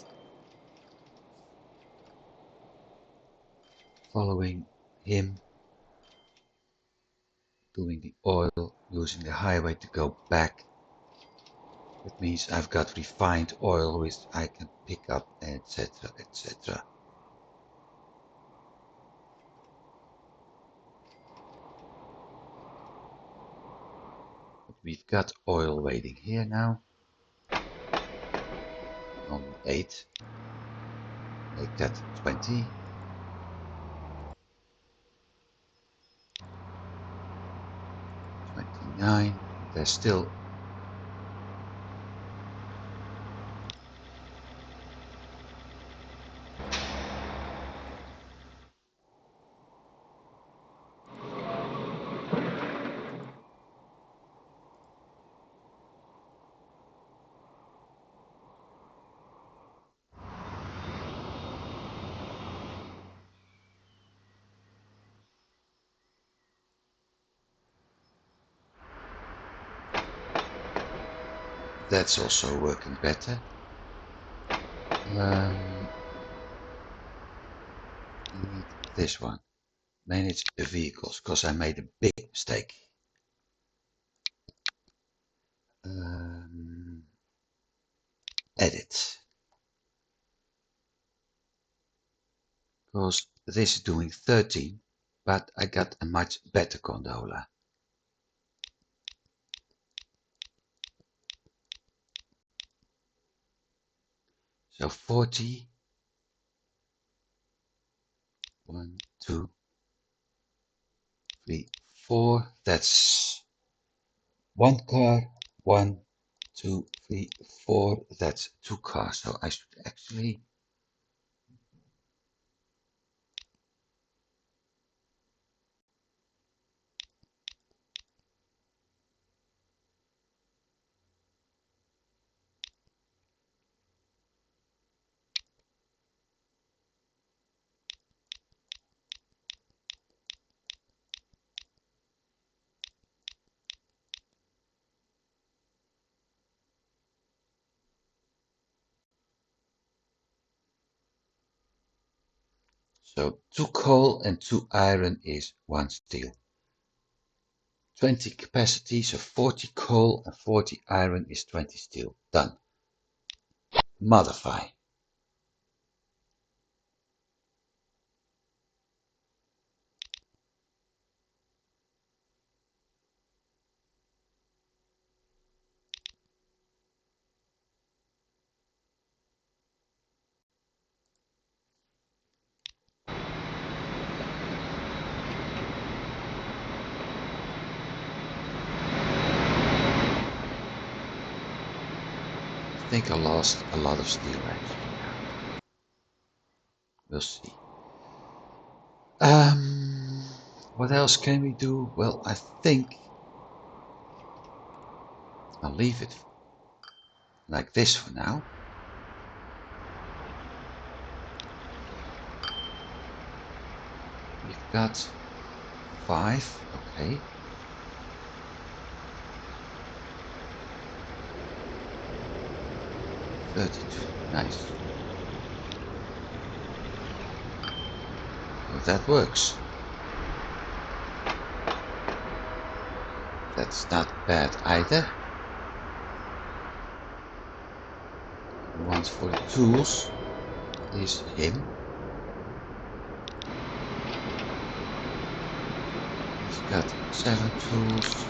following him, doing the oil, using the highway to go back. That means I've got refined oil which I can pick up, etc, etc. We've got oil waiting here now on 8. Make that 20. 29. There's still that's also working better. We need this one. Manage the vehicles, because I made a big mistake. Edit. Because this is doing 13, but I got a much better gondola. So 40. 1, 2, 3, 4. That's one car. 1, 2, 3, 4. That's 2 cars. So I should actually So 2 coal and 2 iron is 1 steel. 20 capacity, so 40 coal and 40 iron is 20 steel. Done. Modify. I think I lost a lot of steel actually now. We'll see. What else can we do? Well, I think I'll leave it like this for now. We've got 5, okay. 32, nice. So that works. That's not bad either. The ones for the tools is him. He's got 7 tools.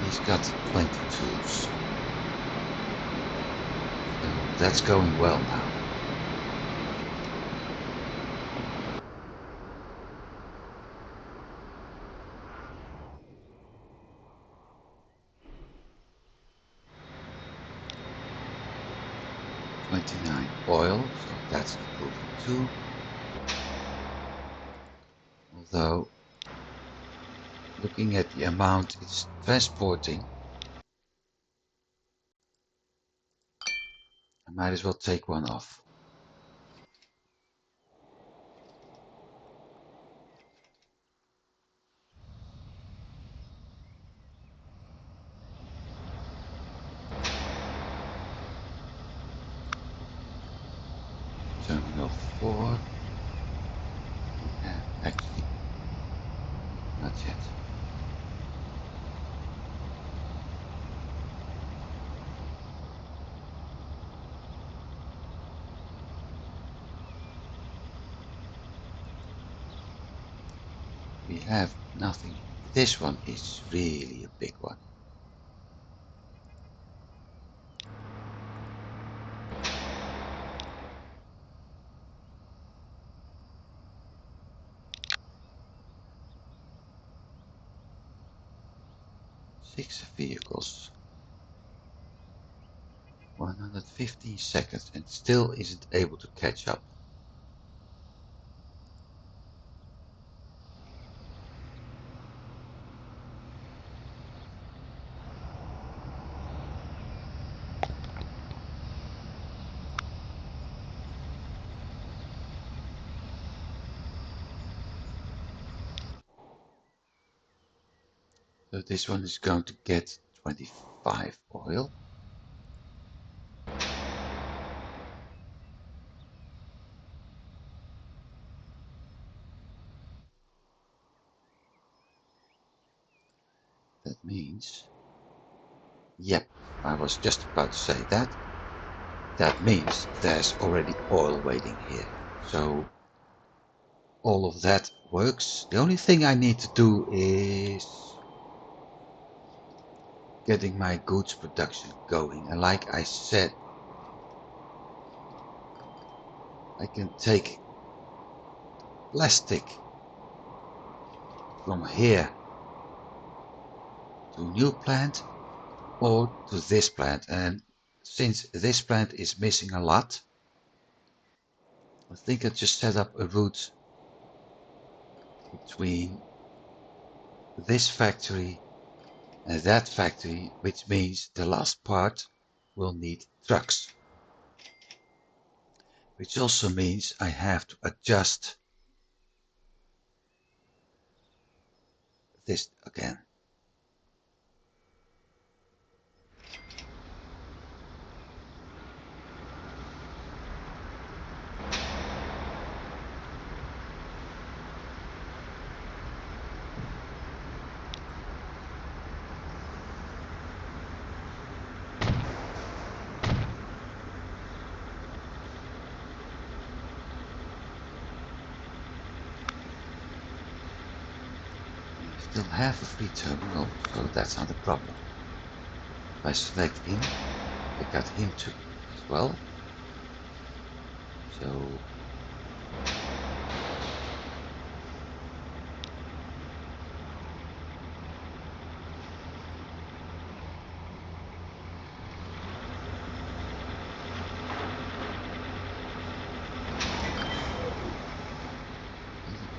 He's got 20 tools. So that's going well now. Oil, so that's improving too. Although, looking at the amount it's transporting, I might as well take one off. Terminal 4. Actually, not yet. We have nothing. This one is really a big one. Six vehicles. 115 seconds and still isn't able to catch up. So this one is going to get 25 oil. That means, yep, I was just about to say that. That means there's already oil waiting here. So all of that works. The only thing I need to do is getting my goods production going. And like I said, I can take plastic from here to a new plant or to this plant. And since this plant is missing a lot, I think I just set up a route between this factory and that factory, which means the last part will need trucks. Which also means I have to adjust this again. still have a free terminal, so that's not a problem. If I select him, I got him too as well. So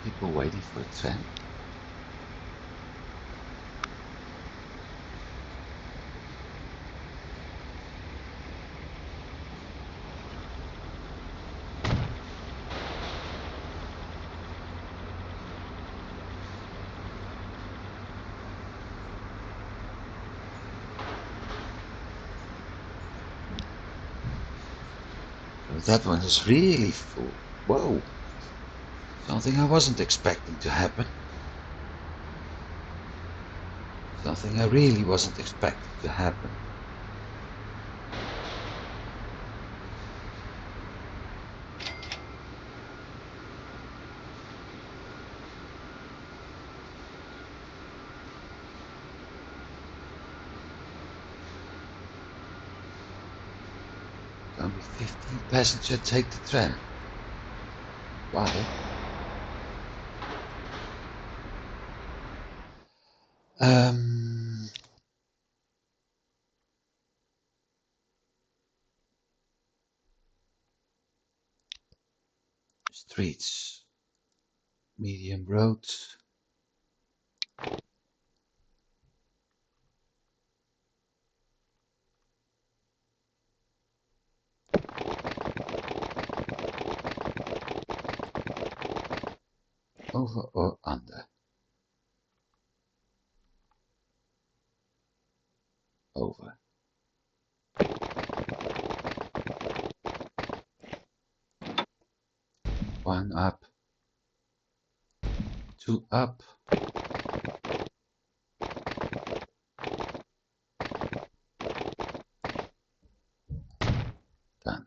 people waiting for a tram. That one is really full. Whoa! Something I wasn't expecting to happen. Something I really wasn't expecting to happen. Only 15 passengers take the tram. Wow. Streets. Medium roads. Over or under? Over. One up. Two up. Done.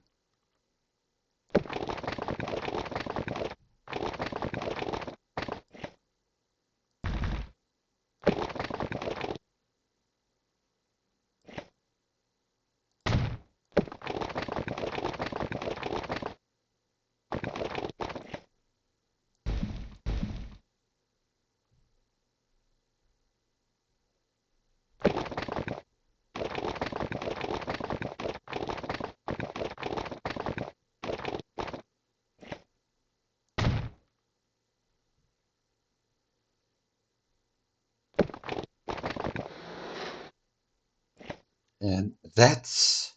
And that's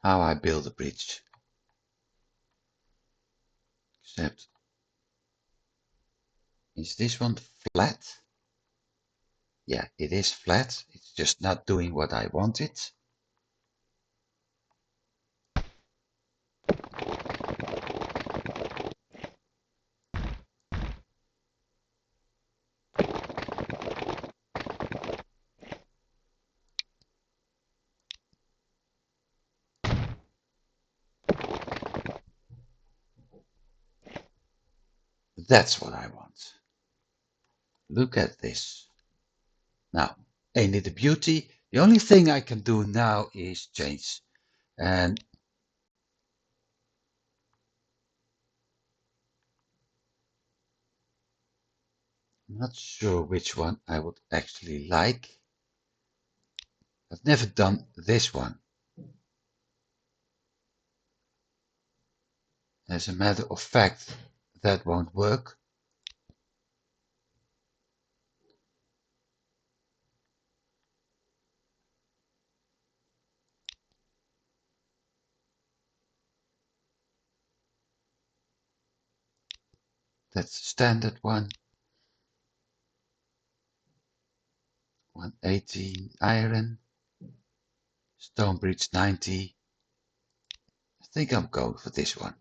how I build a bridge. Except, is this one flat? Yeah, it is flat. It's just not doing what I wanted. That's what I want. Look at this. Now, ain't it a beauty? The only thing I can do now is change. And I'm not sure which one I would actually like. I've never done this one. As a matter of fact, that won't work. That's the standard one. 118 iron. Stonebridge 90. I think I'm going for this one.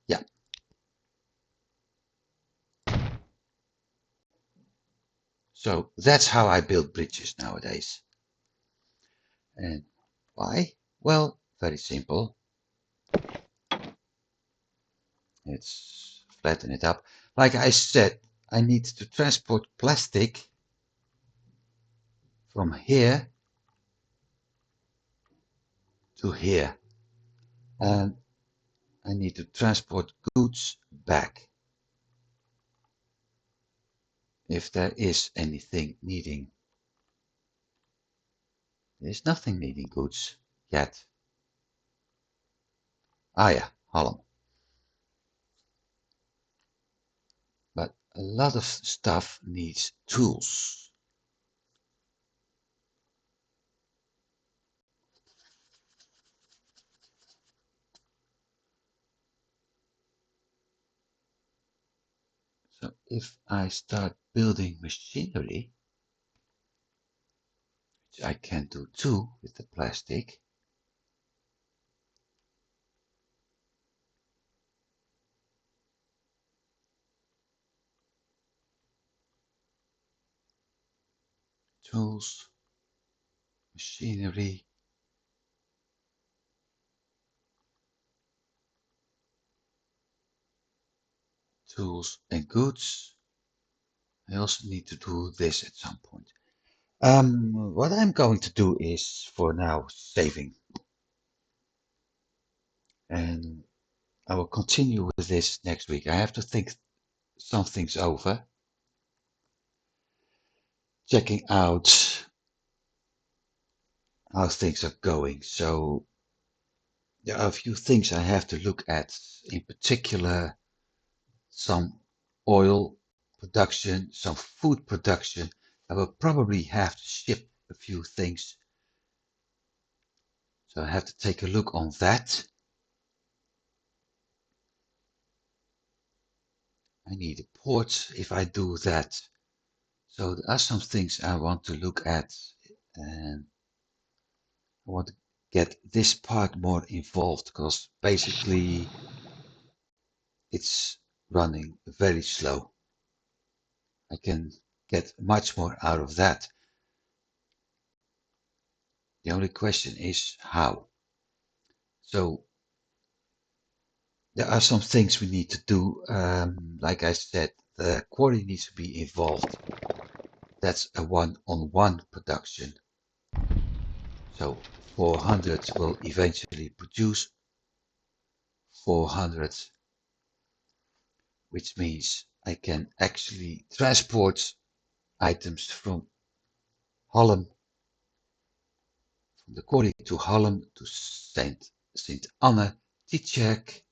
Yeah. So that's how I build bridges nowadays. And why? Well, very simple. Let's flatten it up. Like I said, I need to transport plastic from here to here. And I need to transport goods back. If there is anything needing. There's nothing needing goods yet. Ah yeah, Hallam. But a lot of stuff needs tools. So if I start building machinery, which I can do too with the plastic, tools, machinery, tools and goods. I also need to do this at some point. What I'm going to do is for now saving. And I will continue with this next week. I have to think some things over. Checking out how things are going. So there are a few things I have to look at, in particular some oil production, some food production. I will probably have to ship a few things. So I have to take a look on that. I need a port if I do that. So there are some things I want to look at, and I want to get this part more involved because basically it's running very slow. I can get much more out of that. The only question is how. So there are some things we need to do. Like I said, the quarry needs to be involved. That's a one-on-one production. So 400 will eventually produce 400, which means I can actually transport items from Hallam, from the quarry to Hallam, to St. Anne, Tietjerk,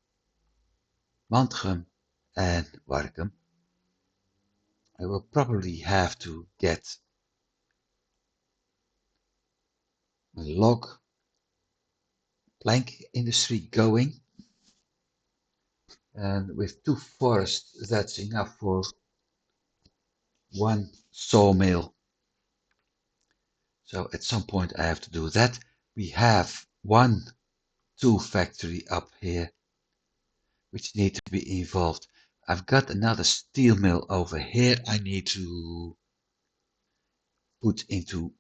Mantrum, and Warkum. I will probably have to get a log plank industry going, and with 2 forests that's enough for 1 sawmill. So at some point I have to do that. We have 1 tool factory up here which need to be involved. I've got another steel mill over here I need to put into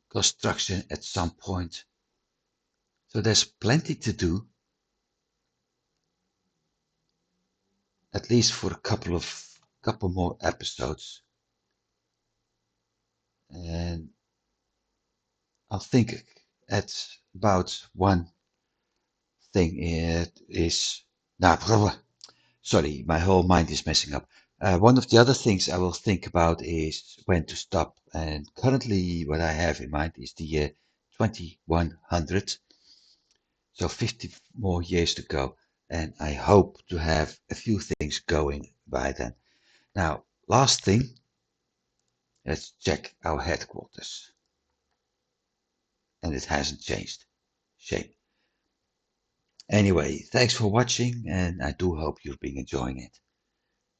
construction at some point. So there's plenty to do, at least for a couple more episodes. And I'll think at about one thing. It is sorry, my whole mind is messing up. One of the other things I will think about is when to stop. And currently, what I have in mind is the year 2100. So 50 more years to go. And I hope to have a few things going by then. Now, last thing, let's check our headquarters. And it hasn't changed. Shame. Anyway, thanks for watching, and I do hope you've been enjoying it.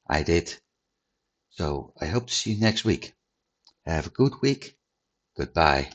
I did. So I hope to see you next week. Have a good week. Goodbye.